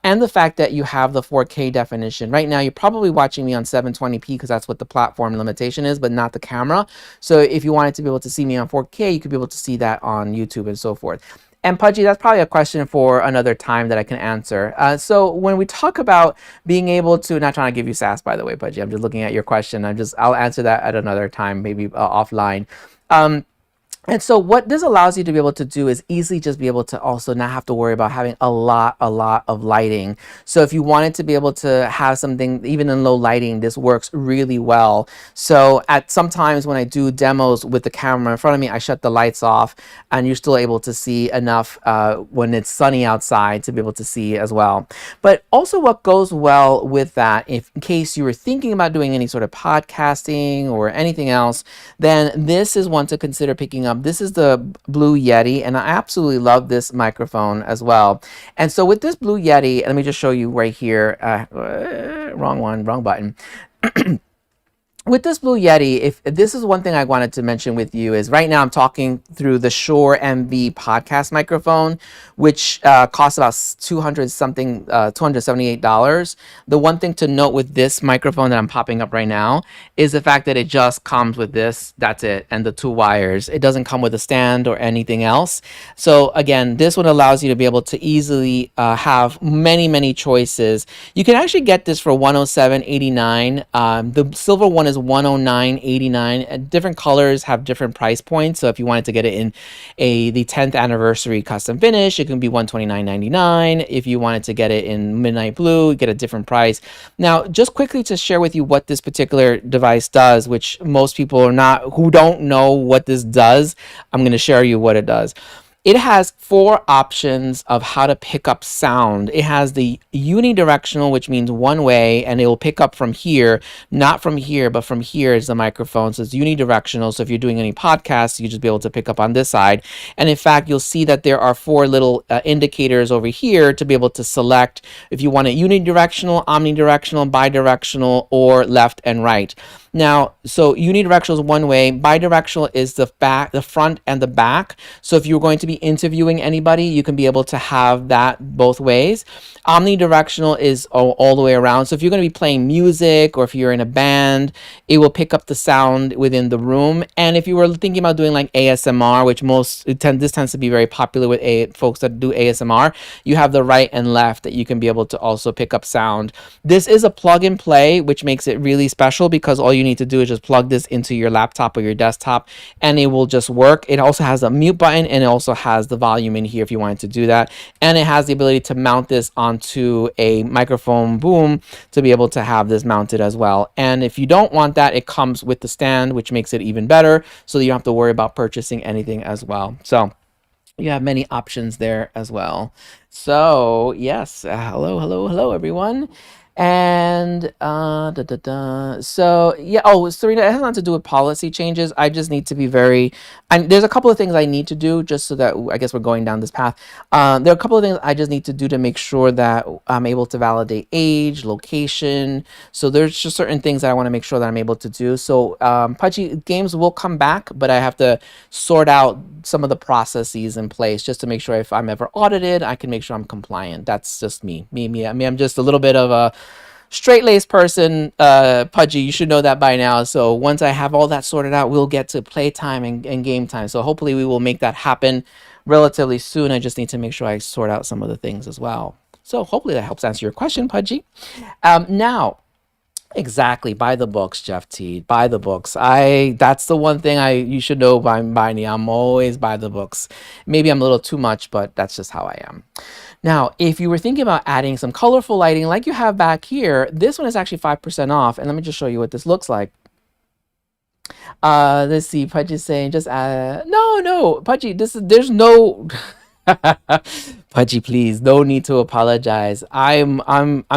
and the fact that you have the 4K definition. Right now, you're probably watching me on 720p because that's what the platform limitation is, but not the camera. So if you wanted to be able to see me on 4K, you could be able to see that on YouTube and so forth. And Pudgy, that's probably a question for another time that I can answer. So when we talk about being able to, not trying to give you sass, by the way, Pudgy, I'm just looking at your question. I'll answer that at another time, maybe offline. And so what this allows you to be able to do is easily just be able to also not have to worry about having a lot of lighting. So if you wanted to be able to have something, even in low lighting, this works really well. So at sometimes when I do demos with the camera in front of me, I shut the lights off and you're still able to see enough when it's sunny outside to be able to see as well. But also what goes well with that, if in case you were thinking about doing any sort of podcasting or anything else, then this is one to consider picking up. This is the Blue Yeti, and I absolutely love this microphone as well. And so with this Blue Yeti, let me just show you right here. Wrong one, wrong button. With this Blue Yeti, if this is one thing I wanted to mention with you is right now I'm talking through the Shure MV podcast microphone, which costs about $278. The one thing to note with this microphone that I'm popping up right now is the fact that it just comes with this, that's it, and the two wires. It doesn't come with a stand or anything else. So again, this one allows you to be able to easily have many choices. You can actually get this for $107.89. The silver one is $109.89. Different colors have different price points. So if you wanted to get it in the 10th anniversary custom finish, it can be $129.99. If you wanted to get it in midnight blue, you get a different price. Now, just quickly to share with you what this particular device does, which most people who don't know what this does, I'm going to share you what it does. It has 4 options of how to pick up sound. It has the unidirectional, which means one way, and it will pick up from here, not from here, but from here is the microphone. So it's unidirectional. So if you're doing any podcasts, you just be able to pick up on this side. And in fact, you'll see that there are 4 little indicators over here to be able to select if you want it unidirectional, omnidirectional, bidirectional, or left and right. Now, so unidirectional is one way, bidirectional is the back, the front and the back. So if you're going to be interviewing anybody, you can be able to have that both ways. Omnidirectional is all the way around. So if you're going to be playing music or if you're in a band, it will pick up the sound within the room. And if you were thinking about doing like ASMR, which this tends to be very popular with folks that do ASMR, you have the right and left that you can be able to also pick up sound. This is a plug and play, which makes it really special because all you need to do is just plug this into your laptop or your desktop and it will just work. It also has a mute button and it also has the volume in here if you wanted to do that. And it has the ability to mount this onto a microphone boom to be able to have this mounted as well. And if you don't want that, it comes with the stand, which makes it even better. So you don't have to worry about purchasing anything as well. So you have many options there as well. So yes, hello everyone. And so yeah, Serena, it has nothing to do with policy changes. I just need to be there's a couple of things I need to do just so that I guess we're going down this path. There are a couple of things I just need to do to make sure that I'm able to validate age, location. So there's just certain things that I want to make sure that I'm able to do. So Pudgy games will come back, but I have to sort out some of the processes in place just to make sure if I'm ever audited, I can make sure I'm compliant. That's just me. I'm just a little bit of a straight-laced person, Pudgy. You should know that by now. So once I have all that sorted out, we'll get to playtime and game time. So hopefully we will make that happen relatively soon. I just need to make sure I sort out some of the things as well. So hopefully that helps answer your question, Pudgy. Now, exactly, buy the books, Jeff T. Buy the books. That's the one thing you should know by me. I'm always buy the books. Maybe I'm a little too much, but that's just how I am. Now, if you were thinking about adding some colorful lighting like you have back here, this one is actually 5% off. And let me just show you what this looks like. Let's see, Pudgy's saying just no, Pudgy, there's no Pudgy, please, no need to apologize. I'm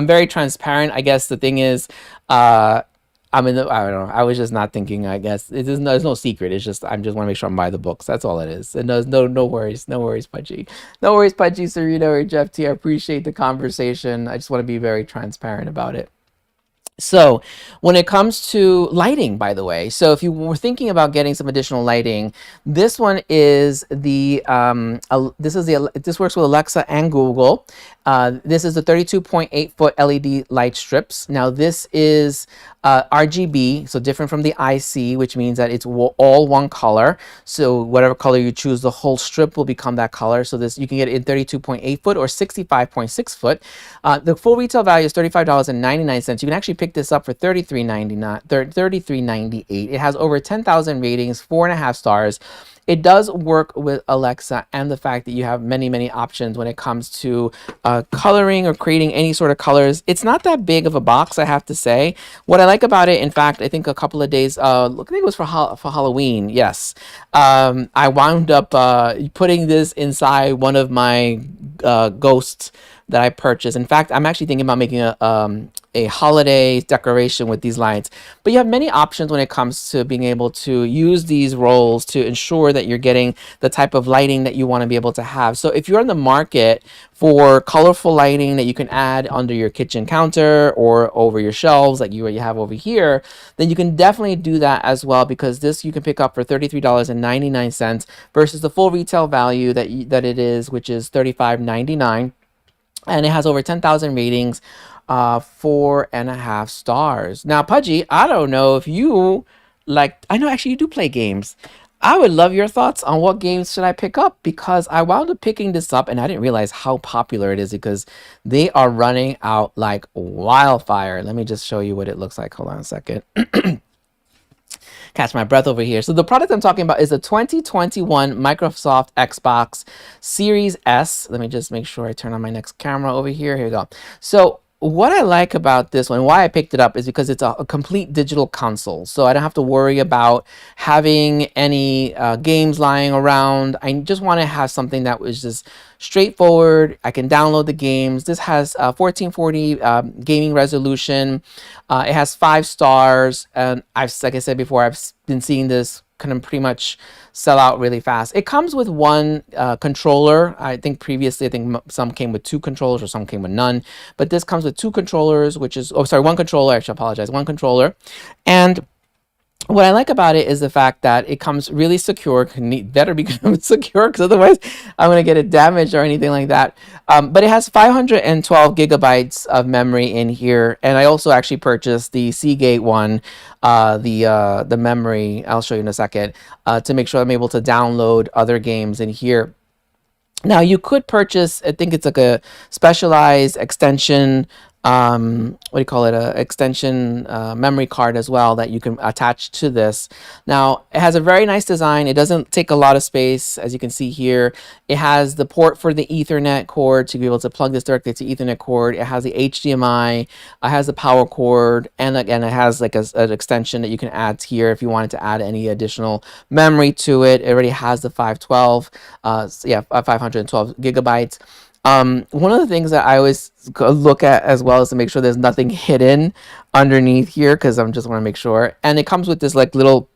very transparent. I guess the thing is, I don't know. I was just not thinking. I guess there's no secret. It's just I just want to make sure I'm by the books. That's all it is. And no worries, Pudgy, no worries, Pudgy, Serena, or Jeff T. I appreciate the conversation. I just want to be very transparent about it. So when it comes to lighting, by the way, so if you were thinking about getting some additional lighting, this one is this works with Alexa and Google. This is the 32.8 foot LED light strips. Now this is RGB, so different from the IC, which means that it's all one color. So whatever color you choose, the whole strip will become that color. So this you can get it in 32.8 foot or 65.6 foot. The full retail value is $35.99. You can actually pick this up for $33.98. It has over 10,000 ratings, 4.5 stars. it does work with Alexa, and the fact that you have many, many options when it comes to coloring or creating any sort of colors. It's not that big of a box, I have to say. What I like about it, in fact, I think a couple of days, look, I think it was for Halloween. Yes, I wound up putting this inside one of my ghosts that I purchased. In fact, I'm actually thinking about making a holiday decoration with these lights. But you have many options when it comes to being able to use these rolls to ensure that you're getting the type of lighting that you want to be able to have. So if you're in the market for colorful lighting that you can add under your kitchen counter or over your shelves like you have over here, then you can definitely do that as well, because this you can pick up for $33.99 versus the full retail value that it is, which is $35.99. And it has over 10,000 ratings, 4.5 stars. Now, Pudgy, I don't know if you like, I know actually you do play games. I would love your thoughts on what games should I pick up, because I wound up picking this up and I didn't realize how popular it is because they are running out like wildfire. Let me just show you what it looks like. Hold on a second. Catch my breath over here. So the product I'm talking about is the 2021 Microsoft Xbox Series S. Let me just make sure I turn on my next camera over here. Here we go. So what I like about this one, why I picked it up, is because it's a complete digital console. So I don't have to worry about having any games lying around. I just want to have something that was just straightforward. I can download the games. This has 1440 gaming resolution. It has 5 stars. And like I said before, I've been seeing this kind of pretty much sell out really fast. It comes with one controller. I think previously, I think some came with 2 controllers or some came with none. But this comes with 2 controllers, which is, oh, sorry, 1 controller. I should apologize. 1 controller. And what I like about it is the fact that it comes really secure. Better be secure, because otherwise I'm going to get it damaged or anything like that. But it has 512 gigabytes of memory in here. And I also actually purchased the Seagate one, the memory, I'll show you in a second, to make sure I'm able to download other games in here. Now you could purchase, I think it's like a specialized extension, what do you call it, a extension memory card as well that you can attach to this. Now it has a very nice design. It doesn't take a lot of space, as you can see here. It has the port for the Ethernet cord to be able to plug this directly to Ethernet cord. It has the HDMI, it has the power cord, and again it has like an extension that you can add here if you wanted to add any additional memory to it. It already has the 512 512 gigabytes. One of the things that I always look at as well is to make sure there's nothing hidden underneath here, because I just want to make sure. And it comes with this like little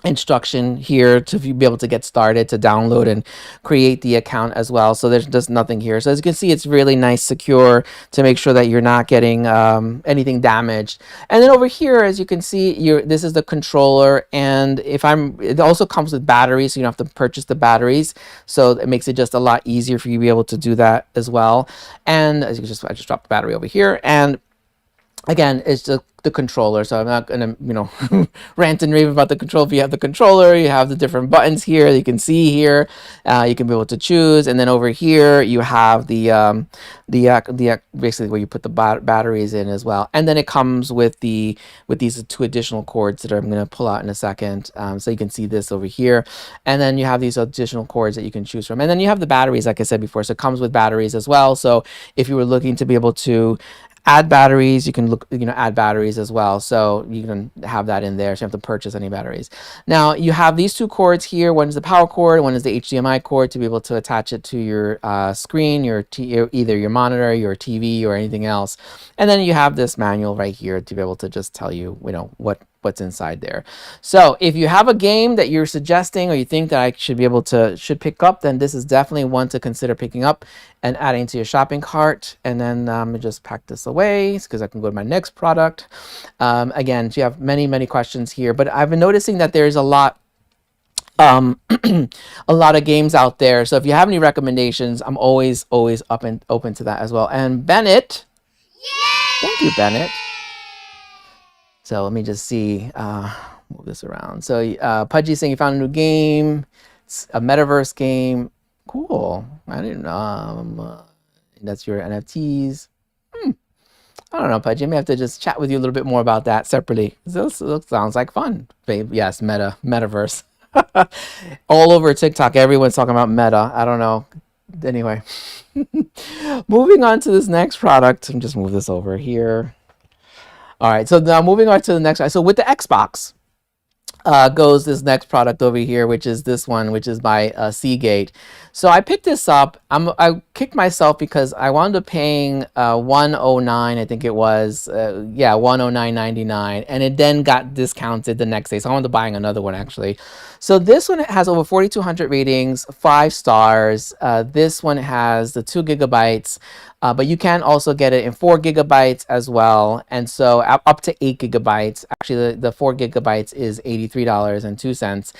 instruction here to be able to get started, to download and create the account as well. So there's just nothing here. So as you can see, it's really nice, secure, to make sure that you're not getting anything damaged. And then over here, as you can see, this is the controller, and it also comes with batteries, so you don't have to purchase the batteries. So it makes it just a lot easier for you to be able to do that as well. And as you can I just dropped the battery over here, and again, it's the controller, so I'm not gonna, rant and rave about the controller. If you have the controller, you have the different buttons here that you can see here. You can be able to choose, and then over here you have the basically where you put the batteries in as well. And then it comes with these 2 additional cords that I'm gonna pull out in a second. So you can see this over here, and then you have these additional cords that you can choose from, and then you have the batteries, like I said before. So it comes with batteries as well. So if you were looking to be able to add batteries, you can add batteries as well. So you can have that in there, so you don't have to purchase any batteries. Now you have these 2 cords here. One is the power cord, one is the HDMI cord, to be able to attach it to your screen, either your monitor, your TV, or anything else. And then you have this manual right here to be able to just tell you, what's inside there. So if you have a game that you're suggesting or you think that I should pick up, then this is definitely one to consider picking up and adding to your shopping cart. And then let me just pack this away because I can go to my next product. Again, so you have many, many questions here, but I've been noticing that there's a lot a lot of games out there. So if you have any recommendations, I'm always up and open to that as well. And Bennett, thank you, Bennett. So let me just see, move this around. So Pudgy's saying you found a new game. It's a metaverse game. Cool. I didn't know. That's your NFTs. I don't know, Pudgy. I may have to just chat with you a little bit more about that separately. This sounds like fun. Babe. Yes, metaverse. All over TikTok, everyone's talking about Meta. I don't know. Anyway, moving on to this next product. Let me just move this over here. All right, so now moving on to the next one. So with the Xbox, goes this next product over here, which is this one, which is by Seagate. So I picked this up. I kicked myself because I wound up paying 109, I think it was, yeah, 109.99, and it then got discounted the next day. So I wound up buying another one actually. So this one has over 4,200 ratings, 5 stars. This one has the 2 GB. But you can also get it in 4 GB as well. And so up to 8 GB. Actually, the 4 GB is $83.02.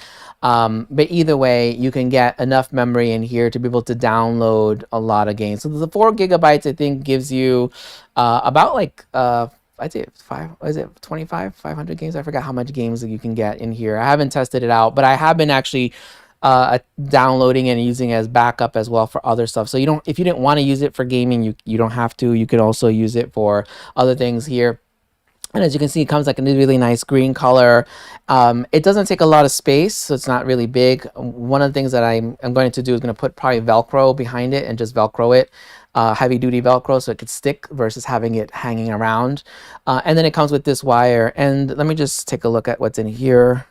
But either way, you can get enough memory in here to be able to download a lot of games. So the 4 GB, I think, gives you about like, I'd say 500 games? I forgot how much games that you can get in here. I haven't tested it out, but I have been actually downloading and using it as backup as well for other stuff. So you don't, if you didn't want to use it for gaming, you don't have to. You can also use it for other things here. And as you can see, it comes like a really nice green color. It doesn't take a lot of space, so it's not really big. One of the things that I'm going to do is going to put probably Velcro behind it and just Velcro it, heavy duty Velcro, so it could stick versus having it hanging around. And then it comes with this wire. And let me just take a look at what's in here.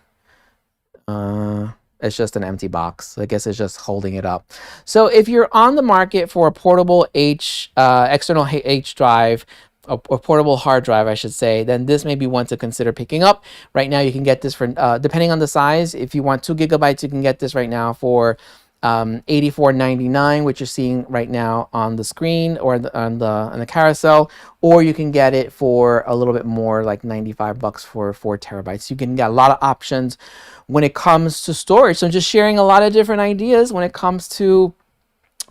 It's just an empty box. So I guess it's just holding it up. So if you're on the market for a portable external H drive, or portable hard drive, I should say, then this may be one to consider picking up. Right now, you can get this for, depending on the size, if you want 2 GB, you can get this right now for $84.99, which you're seeing right now on the screen or on the carousel, or you can get it for a little bit more, like $95 for 4 TB. You can get a lot of options when it comes to storage. So I'm just sharing a lot of different ideas when it comes to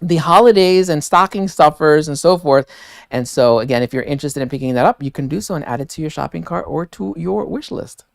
the holidays and stocking stuffers and so forth. And so again, if you're interested in picking that up, you can do so and add it to your shopping cart or to your wish list.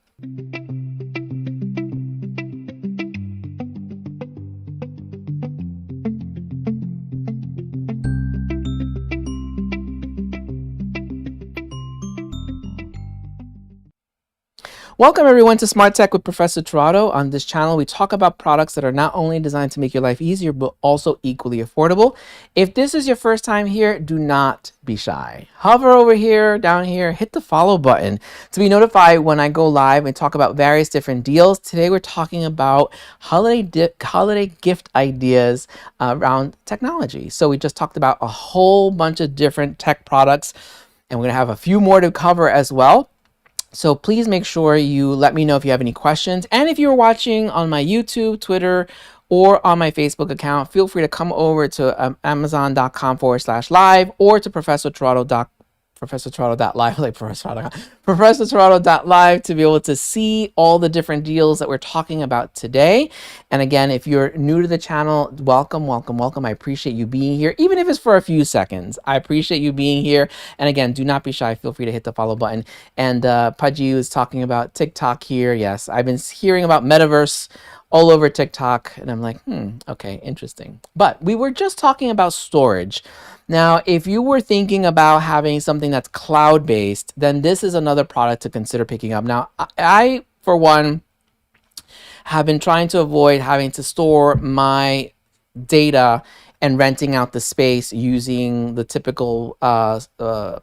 Welcome everyone to Smart Tech with Professor Tirado. On this channel, we talk about products that are not only designed to make your life easier, but also equally affordable. If this is your first time here, do not be shy. Hover over here, down here, hit the follow button to be notified when I go live and talk about various different deals. Today, we're talking about holiday gift ideas around technology. So we just talked about a whole bunch of different tech products, and we're gonna have a few more to cover as well. So please make sure you let me know if you have any questions. And if you're watching on my YouTube, Twitter, or on my Facebook account, feel free to come over to amazon.com/live or to ProfessorTirado.live, like ProfessorTirado.live to be able to see all the different deals that we're talking about today. And again, if you're new to the channel, welcome, welcome, welcome. I appreciate you being here, even if it's for a few seconds. I appreciate you being here. And again, do not be shy. Feel free to hit the follow button. And Pudgy is talking about TikTok here. Yes, I've been hearing about Metaverse all over TikTok, and I'm like, okay, interesting. But we were just talking about storage. Now, if you were thinking about having something that's cloud-based, then this is another product to consider picking up. Now, I, for one, have been trying to avoid having to store my data and renting out the space using the typical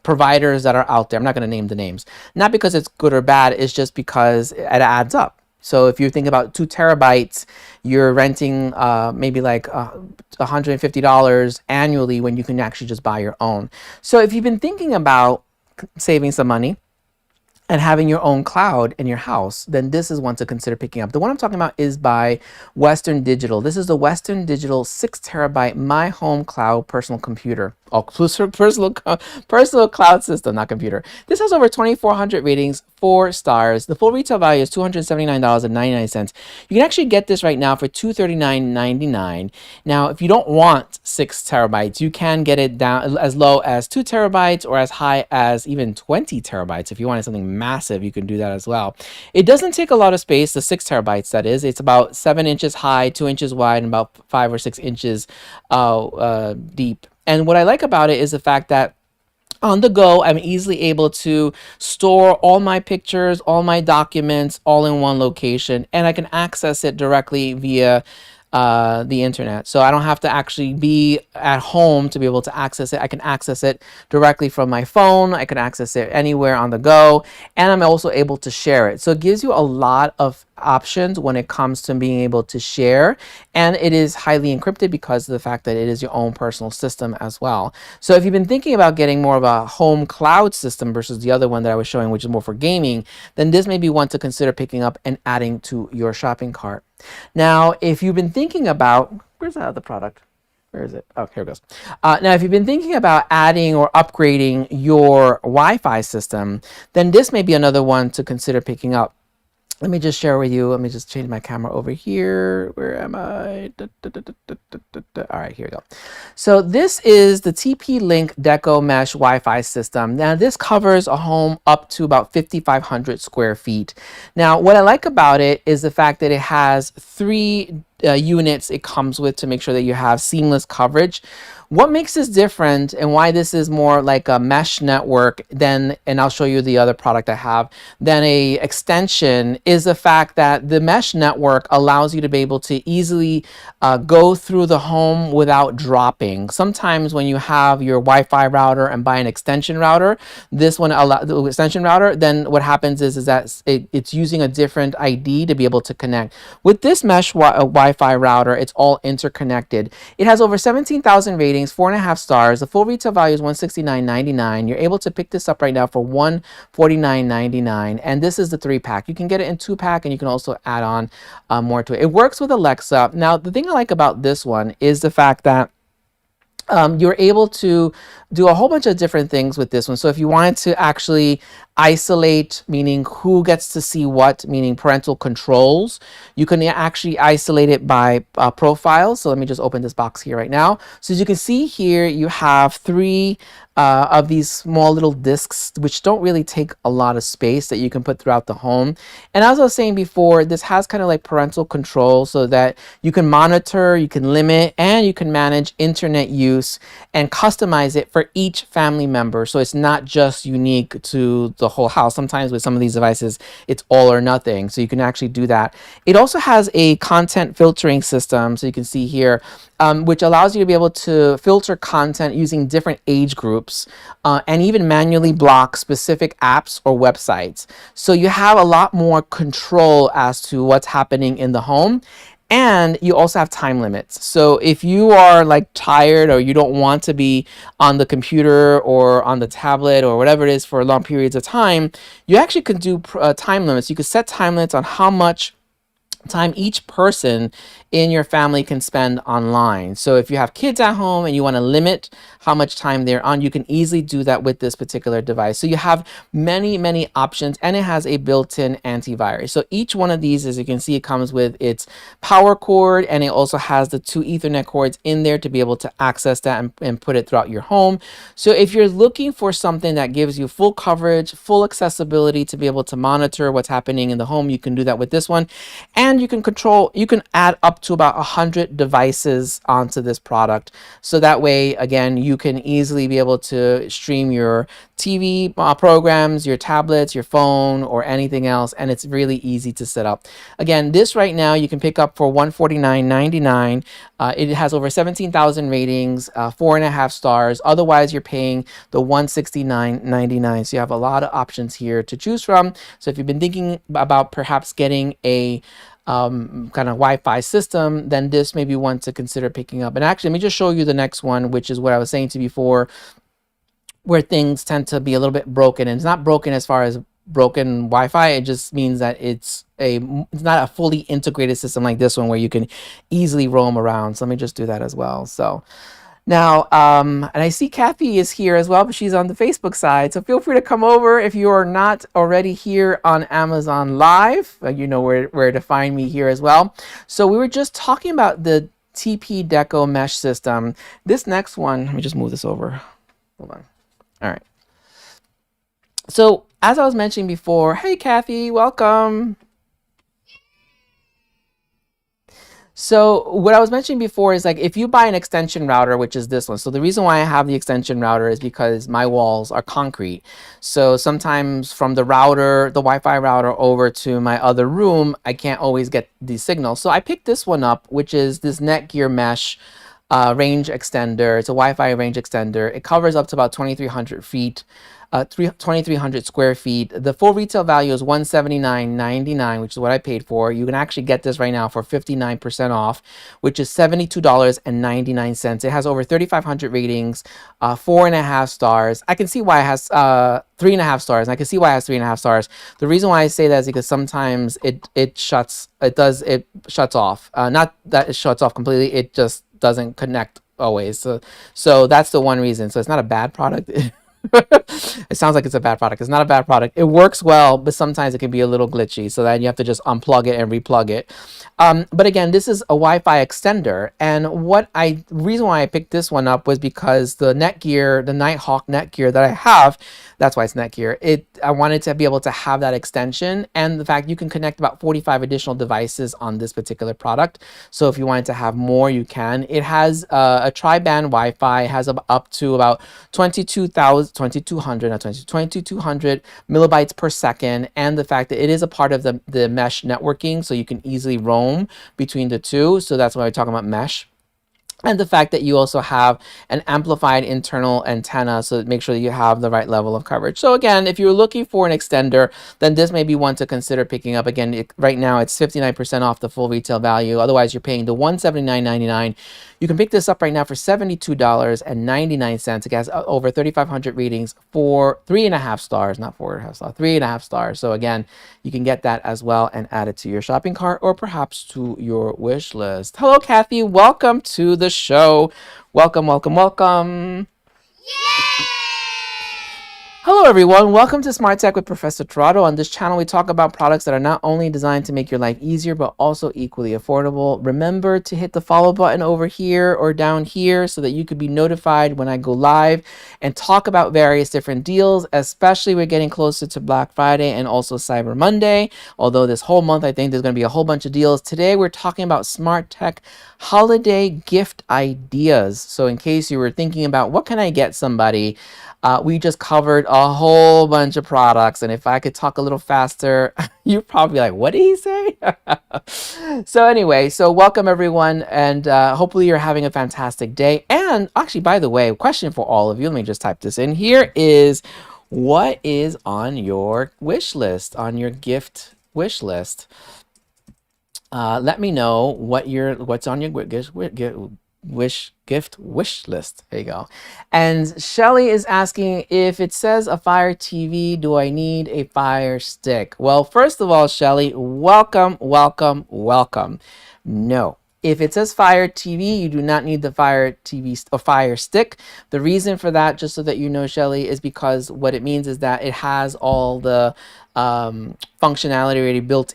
providers that are out there. I'm not going to name the names. Not because it's good or bad, it's just because it adds up. So if you think about 2 TB, you're renting maybe like $150 annually when you can actually just buy your own. So if you've been thinking about saving some money and having your own cloud in your house, then this is one to consider picking up. The one I'm talking about is by Western Digital. This is the Western Digital 6 TB My Home Cloud personal computer. Oh, personal cloud system, not computer. This has over 2,400 ratings, 4 stars. The full retail value is $279.99. You can actually get this right now for $239.99. Now, if you don't want 6 TB, you can get it down as low as 2 TB or as high as even 20 TB. If you wanted something massive, you can do that as well. It doesn't take a lot of space, the 6 TB that is. It's about 7 inches high, 2 inches wide, and about 5 or 6 inches deep. And what I like about it is the fact that On the go, I'm easily able to store all my pictures, all my documents, all in one location, and I can access it directly via the internet. So I don't have to actually be at home to be able to access it. I can access it directly from my phone. I can access it anywhere on the go, and I'm also able to share it. So it gives you a lot of options when it comes to being able to share, and it is highly encrypted because of the fact that it is your own personal system as well. So if you've been thinking about getting more of a home cloud system versus the other one that I was showing, which is more for gaming, then this may be one to consider picking up and adding to your shopping cart. Now, if you've been thinking about, where's that other product? Where is it? Oh, here it goes. Now, if you've been thinking about adding or upgrading your Wi-Fi system, then this may be another one to consider picking up. Let me just share with you. Let me just change my camera over here. Where am I? All right, here we go. So this is the TP-Link Deco Mesh Wi-Fi system. Now this covers a home up to about 5,500 square feet. Now what I like about it is the fact that it has three units it comes with to make sure that you have seamless coverage. What makes this different and why this is more like a mesh network than, and I'll show you the other product I have, than a extension is the fact that the mesh network allows you to be able to easily go through the home without dropping. Sometimes when you have your Wi-Fi router and buy an extension router, this one the extension router, then what happens is that it's using a different ID to be able to connect. With this mesh Wi-Fi router, it's all interconnected. It has over 17,000 ratings, 4.5 stars. The full retail value is $169.99. You're able to pick this up right now for $149.99, and this is the 3-pack. You can get it in 2-pack, and you can also add on more to it. It works with Alexa. Now, the thing I like about this one is the fact that you're able to do a whole bunch of different things with this one. So if you wanted to actually isolate, meaning who gets to see what, meaning parental controls, you can actually isolate it by profiles. So let me just open this box here right now. So as you can see here, you have three of these small little discs, which don't really take a lot of space, that you can put throughout the home. And as I was saying before, this has kind of like parental control so that you can monitor, you can limit, and you can manage internet use and customize it for each family member. So it's not just unique to the whole house. Sometimes with some of these devices, it's all or nothing. So you can actually do that. It also has a content filtering system. So you can see here, which allows you to be able to filter content using different age groups and even manually block specific apps or websites. So you have a lot more control as to what's happening in the home. And you also have time limits. So if you are like tired or you don't want to be on the computer or on the tablet or whatever it is for long periods of time, you actually can do time limits. You can set time limits on how much time each person in your family can spend online. So if you have kids at home and you want to limit how much time they're on, you can easily do that with this particular device. So you have many options, and it has a built-in antivirus. So each one of these, as you can see, it comes with its power cord, and it also has the 2 Ethernet cords in there to be able to access that and put it throughout your home. So if you're looking for something that gives you full coverage, full accessibility to be able to monitor what's happening in the home, you can do that with this one. And you can add up to about 100 devices onto this product. So that way, again, you can easily be able to stream your TV programs, your tablets, your phone, or anything else. And it's really easy to set up. Again, this right now you can pick up for $149.99. It has over 17,000 ratings, 4.5 stars. Otherwise, you're paying the $169.99. So you have a lot of options here to choose from. So if you've been thinking about perhaps getting a kind of Wi-Fi system, then this may be one to consider picking up. And actually, let me just show you the next one, which is what I was saying to you before, where things tend to be a little bit broken. And it's not broken as far as broken Wi-Fi. It just means that it's not a fully integrated system like this one where you can easily roam around. So let me just do that as well. So now, and I see Kathy is here as well, but she's on the Facebook side. So feel free to come over if you are not already here on Amazon Live. You know where to find me here as well. So we were just talking about the TP Deco Mesh system. This next one, let me just move this over. Hold on. All right. So as I was mentioning before, hey Kathy, welcome. So what I was mentioning before is like if you buy an extension router, which is this one. So the reason why I have the extension router is because my walls are concrete. So sometimes from the router, the Wi-Fi router over to my other room, I can't always get the signal. So I picked this one up, which is this Netgear Mesh range extender. It's a Wi-Fi range extender. It covers up to about 2,300 feet. 2,300 square feet. The full retail value is $179.99, which is what I paid for. You can actually get this right now for 59% off, which is $72.99. It has over 3,500 ratings, 4.5 stars. I can see why it has 3.5 stars. And I can see why it has 3.5 stars. The reason why I say that is because sometimes it shuts off. Not that it shuts off completely. It just doesn't connect always. So that's the one reason. So it's not a bad product. It sounds like it's a bad product. It's not a bad product. It works well, but sometimes it can be a little glitchy. So then you have to just unplug it and replug it. But again, this is a Wi-Fi extender. And reason why I picked this one up was because the Netgear, the Nighthawk Netgear that I have, that's why it's Netgear. I wanted to be able to have that extension, and the fact you can connect about 45 additional devices on this particular product. So if you wanted to have more, you can. It has a tri-band Wi-Fi. It has up to about 2200 millibytes per second, and the fact that it is a part of the mesh networking, so you can easily roam between the two. So that's why we're talking about mesh. And the fact that you also have an amplified internal antenna, so make sure that you have the right level of coverage. So again, if you're looking for an extender, then this may be one to consider picking up. Again, right now it's 59% off the full retail value. Otherwise, you're paying the $179.99. You can pick this up right now for $72.99. It has over 3,500 readings for 3.5 stars, not 4.5 stars, 3.5 stars. So again, you can get that as well and add it to your shopping cart or perhaps to your wish list. Hello, Kathy. Welcome to the show. Welcome, welcome, welcome. Hello everyone, welcome to Smart Tech with Professor Tirado. On this channel, we talk about products that are not only designed to make your life easier, but also equally affordable. Remember to hit the follow button over here or down here so that you could be notified when I go live and talk about various different deals, especially we're getting closer to Black Friday and also Cyber Monday. Although this whole month, I think there's going to be a whole bunch of deals. Today, we're talking about Smart Tech holiday gift ideas. So in case you were thinking about what can I get somebody, we just covered a whole bunch of products, and if I could talk a little faster, you'd probably be like, what did he say? So anyway, so welcome everyone, and hopefully you're having a fantastic day. And actually, by the way, a question for all of you, let me just type this in here, is what is on your wish list, on your gift wish list? Let me know what's on your gift wish list. There you go. And Shelly is asking, if it says a Fire TV, do I need a Fire Stick? Well, first of all, Shelly, welcome, welcome, welcome. No. If it says Fire TV, you do not need the Fire TV or Fire Stick. The reason for that, just so that you know, Shelly, is because what it means is that it has all the functionality already built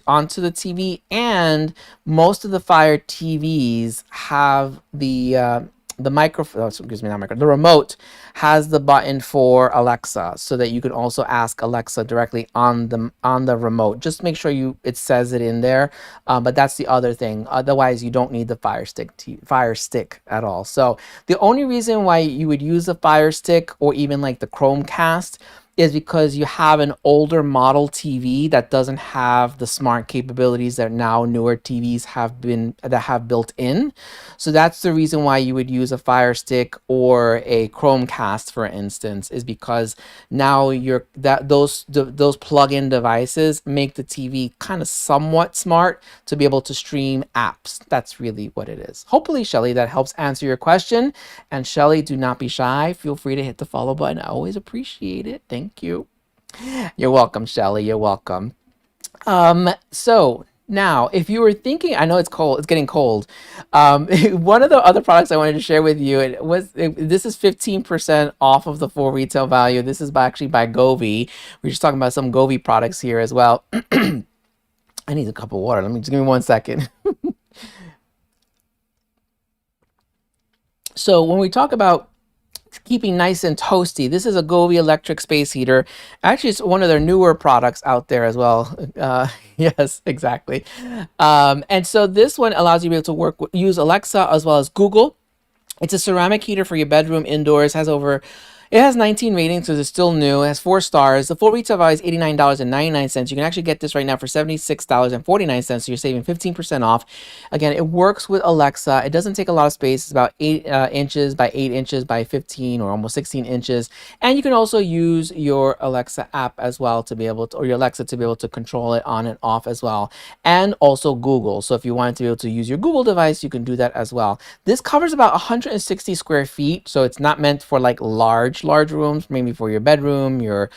onto the TV, and most of the Fire TVs have the microphone, excuse me, not microphone, the remote has the button for Alexa, so that you can also ask Alexa directly on the remote. Just make sure it says it in there, but that's the other thing. Otherwise, you don't need the Fire Stick at all. So the only reason why you would use the Fire Stick or even like the Chromecast is because you have an older model TV that doesn't have the smart capabilities that now newer TVs have built in. So that's the reason why you would use a Fire Stick or a Chromecast, for instance, is because now those plug-in devices make the TV kind of somewhat smart to be able to stream apps. That's really what it is. Hopefully, Shelly, that helps answer your question. And Shelly, do not be shy. Feel free to hit the follow button. I always appreciate it. Thank you. You're welcome, Shelly. You're welcome. So now, if you were thinking, I know it's cold, it's getting cold. One of the other products I wanted to share with you, this is 15% off of the full retail value. This is actually by Govee. We're just talking about some Govee products here as well. I need a cup of water. Give me 1 second. So when we talk about keeping nice and toasty. This is a Govee electric space heater. Actually, it's one of their newer products out there as well. Yes, exactly. And so this one allows you to be able to use Alexa as well as Google. It's a ceramic heater for your bedroom indoors. It has 19 ratings, so it's still new. It has 4 stars. The full retail value is $89.99. You can actually get this right now for $76.49. So you're saving 15% off. Again, it works with Alexa. It doesn't take a lot of space. It's about 8 inches by 8 inches by 15 or almost 16 inches. And you can also use your Alexa app as well to be able to, or your Alexa to be able to control it on and off as well. And also Google. So if you wanted to be able to use your Google device, you can do that as well. This covers about 160 square feet. So it's not meant for like large rooms, maybe for your bedroom, your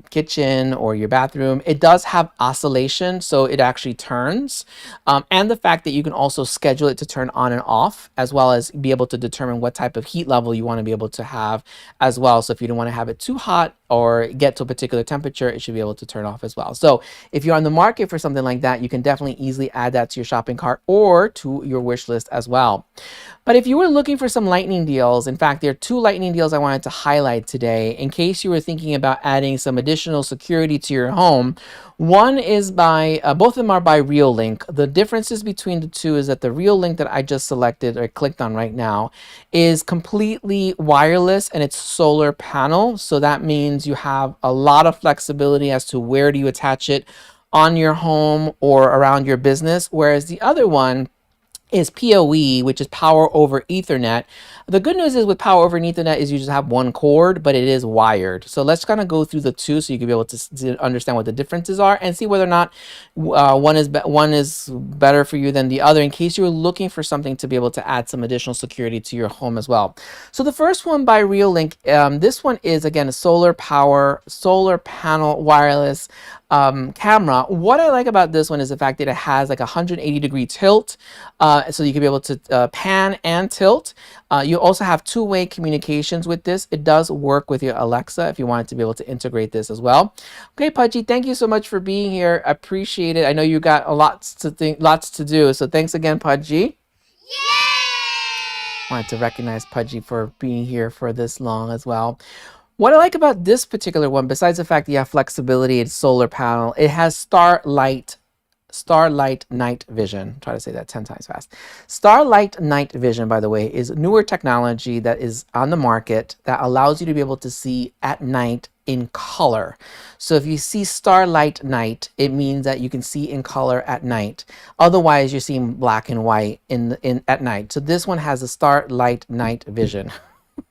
kitchen, or your bathroom. It does have oscillation, so it actually turns. And the fact that you can also schedule it to turn on and off, as well as be able to determine what type of heat level you want to be able to have as well. So if you don't want to have it too hot or get to a particular temperature, it should be able to turn off as well. So if you're on the market for something like that, you can definitely easily add that to your shopping cart or to your wish list as well. But if you were looking for some lightning deals, in fact, there are 2 lightning deals I wanted to highlight today in case you were thinking about adding some additional security to your home. One is both of them are by RealLink. The differences between the two is that the RealLink that I just selected or clicked on right now is completely wireless and it's solar panel. So that means you have a lot of flexibility as to where do you attach it on your home or around your business. Whereas the other one is PoE, which is power over Ethernet. The good news is with power over Ethernet is you just have one cord, but it is wired. So let's kind of go through the two so you can be able to understand what the differences are and see whether or not one is better for you than the other in case you're looking for something to be able to add some additional security to your home as well. So the first one by RealLink, this one is again a solar panel wireless camera. What I like about this one is the fact that it has like a 180-degree tilt, so you can be able to pan and tilt. You also have two-way communications with this. It does work with your Alexa if you wanted to be able to integrate this as well. Okay, Pudgy, thank you so much for being here. I appreciate it. I know you got lots to do, so thanks again, Pudgy. Wanted to recognize Pudgy for being here for this long as well. What I like about this particular one, besides the fact that you have flexibility, it's solar panel, it has Starlight night vision. Try to say that 10 times fast. Starlight night vision, by the way, is newer technology that is on the market that allows you to be able to see at night in color. So if you see starlight night, it means that you can see in color at night. Otherwise, you're seeing black and white at night. So this one has a starlight night vision.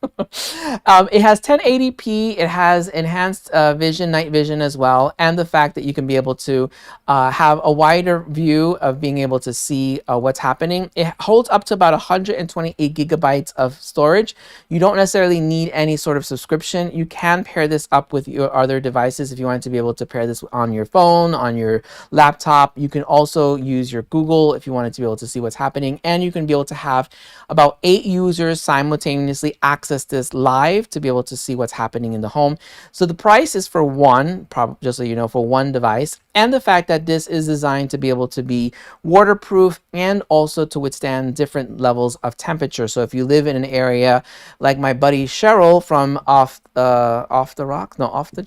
It has 1080p, it has enhanced night vision as well, and the fact that you can be able to have a wider view of being able to see what's happening. It holds up to about 128 gigabytes of storage. You don't necessarily need any sort of subscription. You can pair this up with your other devices if you wanted to be able to pair this on your phone, on your laptop. You can also use your Google if you wanted to be able to see what's happening, and you can be able to have about 8 users simultaneously access this live to be able to see what's happening in the home. So the price is for one, just so you know, for one device, and the fact that this is designed to be able to be waterproof and also to withstand different levels of temperature. So if you live in an area like my buddy Cheryl from Off the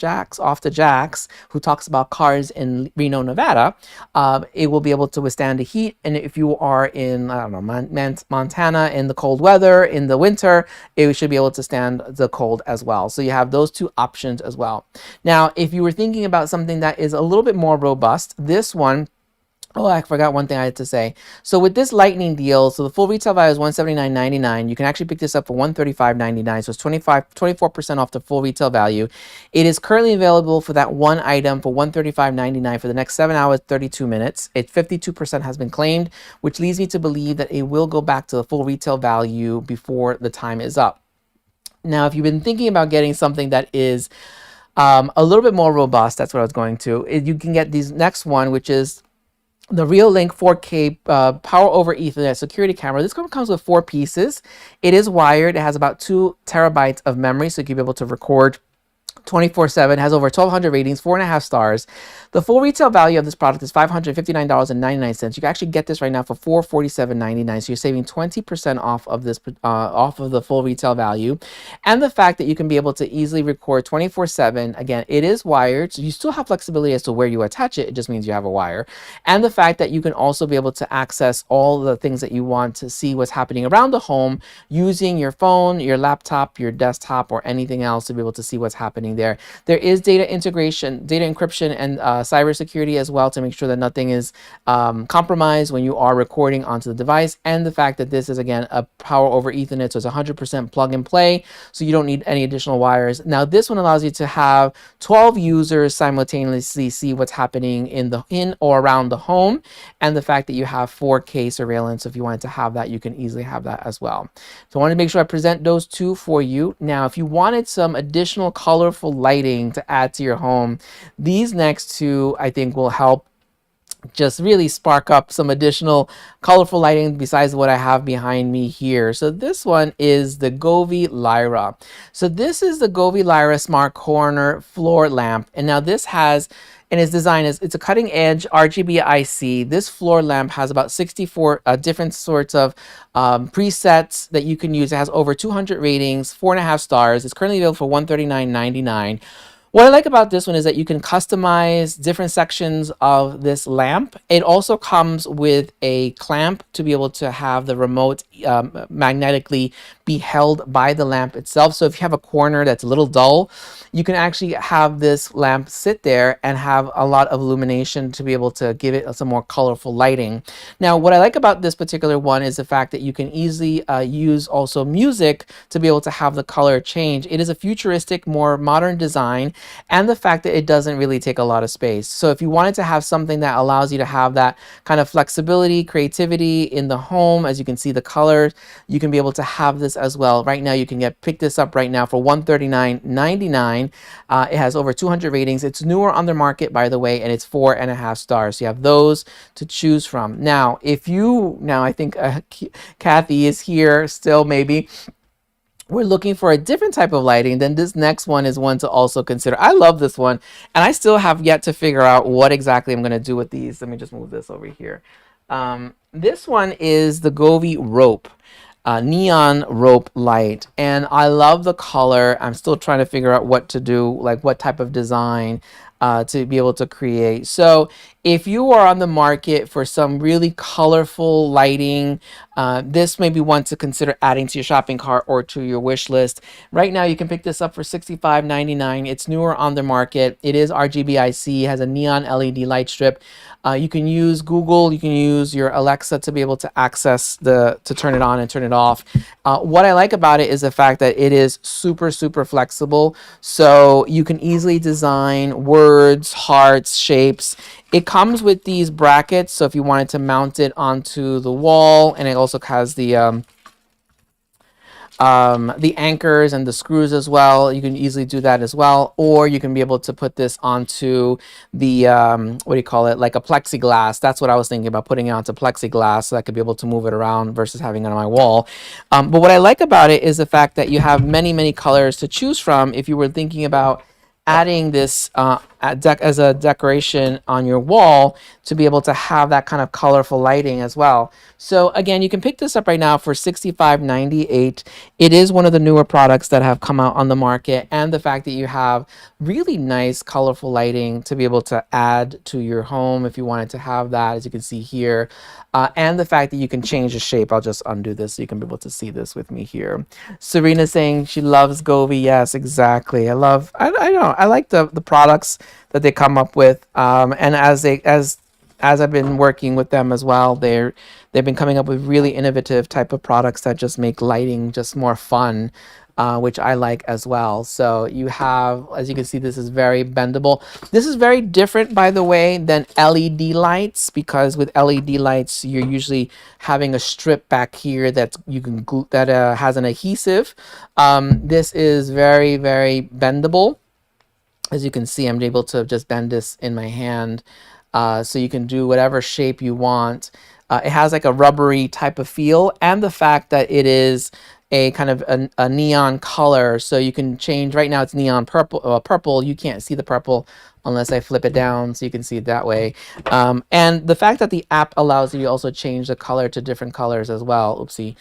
Jacks, who talks about cars in Reno, Nevada, it will be able to withstand the heat. And if you are in, I don't know, Montana in the cold weather in the winter, it should be able to stand the cold as well. So you have those two options as well. Now, if you were thinking about something that is a little bit more robust, this one, oh, I forgot one thing I had to say. So with this lightning deal, so the full retail value is $179.99. You can actually pick this up for $135.99. So it's 24% off the full retail value. It is currently available for that one item for $135.99 for the next 7 hours, 32 minutes. 52% has been claimed, which leads me to believe that it will go back to the full retail value before the time is up. Now, if you've been thinking about getting something that is a little bit more robust, that's what I was going to, you can get these next one, which is the RealLink 4K power over Ethernet security camera. This one comes with 4 pieces. It is wired. It has about 2 terabytes of memory, so you can be able to record 24/7, has over 1,200 ratings, 4.5 stars. The full retail value of this product is $559.99. You can actually get this right now for $447.99. So you're saving 20% off of this, off of the full retail value. And the fact that you can be able to easily record 24/7. Again, it is wired, so you still have flexibility as to where you attach it. It just means you have a wire. And the fact that you can also be able to access all the things that you want to see what's happening around the home using your phone, your laptop, your desktop, or anything else to be able to see what's happening there. There is data integration, data encryption, and cybersecurity as well to make sure that nothing is compromised when you are recording onto the device. And the fact that this is, again, a power over Ethernet, so it's 100% plug and play, so you don't need any additional wires. Now, this one allows you to have 12 users simultaneously see what's happening in or around the home, and the fact that you have 4K surveillance. So if you wanted to have that, you can easily have that as well. So I want to make sure I present those two for you. Now, if you wanted some additional colorful lighting to add to your home, these next two, I think, will help just really spark up some additional colorful lighting besides what I have behind me here. So this one is the Govee Lyra. So this is the Govee Lyra Smart Corner Floor Lamp. And now this has, and its design is, it's a cutting edge RGB IC. This floor lamp has about 64 different sorts of presets that you can use. It has over 200 ratings, 4.5 stars. It's currently available for $139.99. What I like about this one is that you can customize different sections of this lamp. It also comes with a clamp to be able to have the remote magnetically be held by the lamp itself. So if you have a corner that's a little dull, you can actually have this lamp sit there and have a lot of illumination to be able to give it some more colorful lighting. Now, what I like about this particular one is the fact that you can easily use also music to be able to have the color change. It is a futuristic, more modern design, and the fact that it doesn't really take a lot of space. So if you wanted to have something that allows you to have that kind of flexibility, creativity in the home, as you can see the colors, you can be able to have this as well. Right now, you can pick this up right now for $139.99. It has over 200 ratings. It's newer on the market, by the way, and it's 4.5 stars. So you have those to choose from. Now, I think Kathy is here still, maybe. We're looking for a different type of lighting, then this next one is one to also consider. I love this one, and I still have yet to figure out what exactly I'm going to do with these. Let me just move this over here. This one is the Govee Rope. Neon rope light, and I love the color. I'm still trying to figure out what to do, like what type of design to be able to create. So if you are on the market for some really colorful lighting, this may be one to consider adding to your shopping cart or to your wish list. Right now, you can pick this up for $65.99. It's newer on the market. It is RGB IC, has a neon LED light strip. You can use Google, you can use your Alexa to be able to access to turn it on and turn it off. What I like about it is the fact that it is super, super flexible. So you can easily design words, hearts, shapes. It comes with these brackets. So if you wanted to mount it onto the wall, and it also has the anchors and the screws as well. You can easily do that as well. Or you can be able to put this onto the, what do you call it? Like a plexiglass. That's what I was thinking about, putting it onto plexiglass so I could be able to move it around versus having it on my wall. But what I like about it is the fact that you have many, many colors to choose from if you were thinking about adding this as a decoration on your wall to be able to have that kind of colorful lighting as well. So again, you can pick this up right now for $65.98. It is one of the newer products that have come out on the market, and the fact that you have really nice colorful lighting to be able to add to your home if you wanted to have that, as you can see here. And the fact that you can change the shape. I'll just undo this so you can be able to see this with me here. Serena saying she loves Govee. Yes, exactly. I like the products that they come up with. And as I've been working with them as well, they've been coming up with really innovative type of products that just make lighting just more fun. Which I like as well. So you have, as you can see, this is very bendable. This is very different, by the way, than LED lights, because with LED lights, you're usually having a strip back here that you can glue, that has an adhesive. This is very, very bendable. As you can see, I'm able to just bend this in my hand. So you can do whatever shape you want. It has like a rubbery type of feel, and the fact that it is a kind of a neon color. So you can change, right now it's neon purple. You can't see the purple unless I flip it down so you can see it that way. And the fact that the app allows you to also change the color to different colors as well. Oopsie.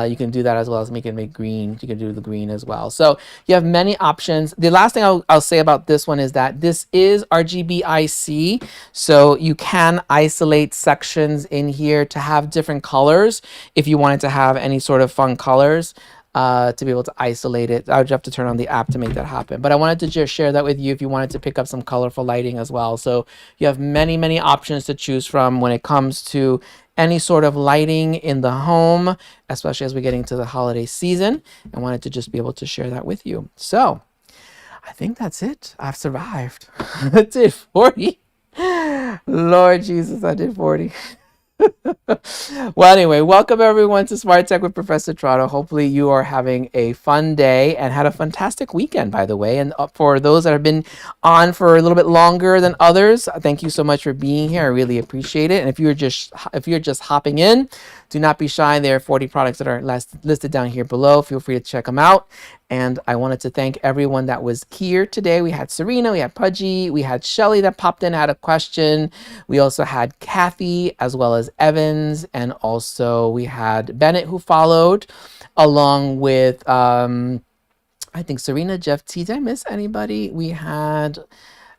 You can do that as well as make green. You can do the green as well. So you have many options. The last thing I'll say about this one is that this is RGBIC. So you can isolate sections in here to have different colors if you wanted to have any sort of fun colors. To be able to isolate it. I would have to turn on the app to make that happen. But I wanted to just share that with you if you wanted to pick up some colorful lighting as well. So you have many, many options to choose from when it comes to any sort of lighting in the home, especially as we're getting to the holiday season. I wanted to just be able to share that with you. So I think that's it. I've survived. I did 40. Lord Jesus, I did 40. Well, anyway, welcome everyone to Smart Tech with Professor Tirado. Hopefully you are having a fun day and had a fantastic weekend, by the way. And for those that have been on for a little bit longer than others, thank you so much for being here. I really appreciate it. And if you're just hopping in, do not be shy. There are 40 products that are listed down here below. Feel free to check them out. And I wanted to thank everyone that was here today. We had Serena, we had Pudgy, we had Shelly that popped in, had a question. We also had Kathy, as well as Evans, and also we had Bennett who followed, along with I think Serena, Jeff T. Did I miss anybody? We had,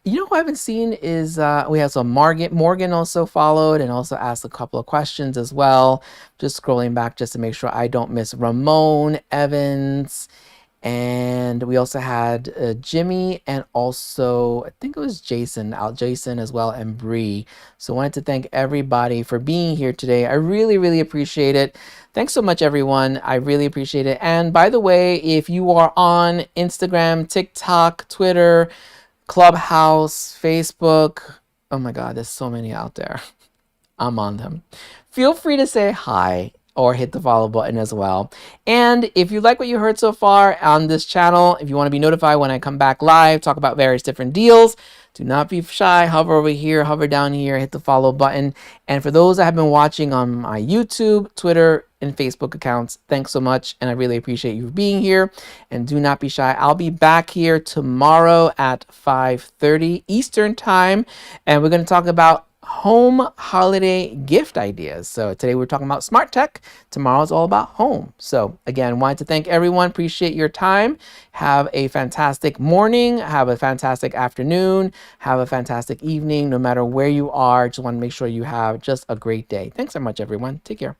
you know, who I haven't seen is we have some Morgan also followed and also asked a couple of questions as well. Just scrolling back just to make sure I don't miss Ramon, Evans. And we also had Jimmy and also I think it was Jason as well, and Bree. So I wanted to thank everybody for being here today. I really, really appreciate it. Thanks so much, everyone. I really appreciate it. And by the way, if you are on Instagram, TikTok, Twitter, Clubhouse, Facebook, oh my God, there's so many out there. I'm on them. Feel free to say hi or hit the follow button as well. And if you like what you heard so far on this channel, if you want to be notified when I come back live, talk about various different deals, do not be shy. Hover over here, hover down here, hit the follow button. And for those that have been watching on my YouTube, Twitter, and Facebook accounts, thanks so much. And I really appreciate you being here. And do not be shy. I'll be back here tomorrow at 5:30 Eastern time. And we're going to talk about home holiday gift ideas. So today we're talking about smart tech. Tomorrow is all about home. So again, wanted to thank everyone. Appreciate your time. Have a fantastic morning. Have a fantastic afternoon. Have a fantastic evening. No matter where you are, just want to make sure you have just a great day. Thanks so much, everyone. Take care.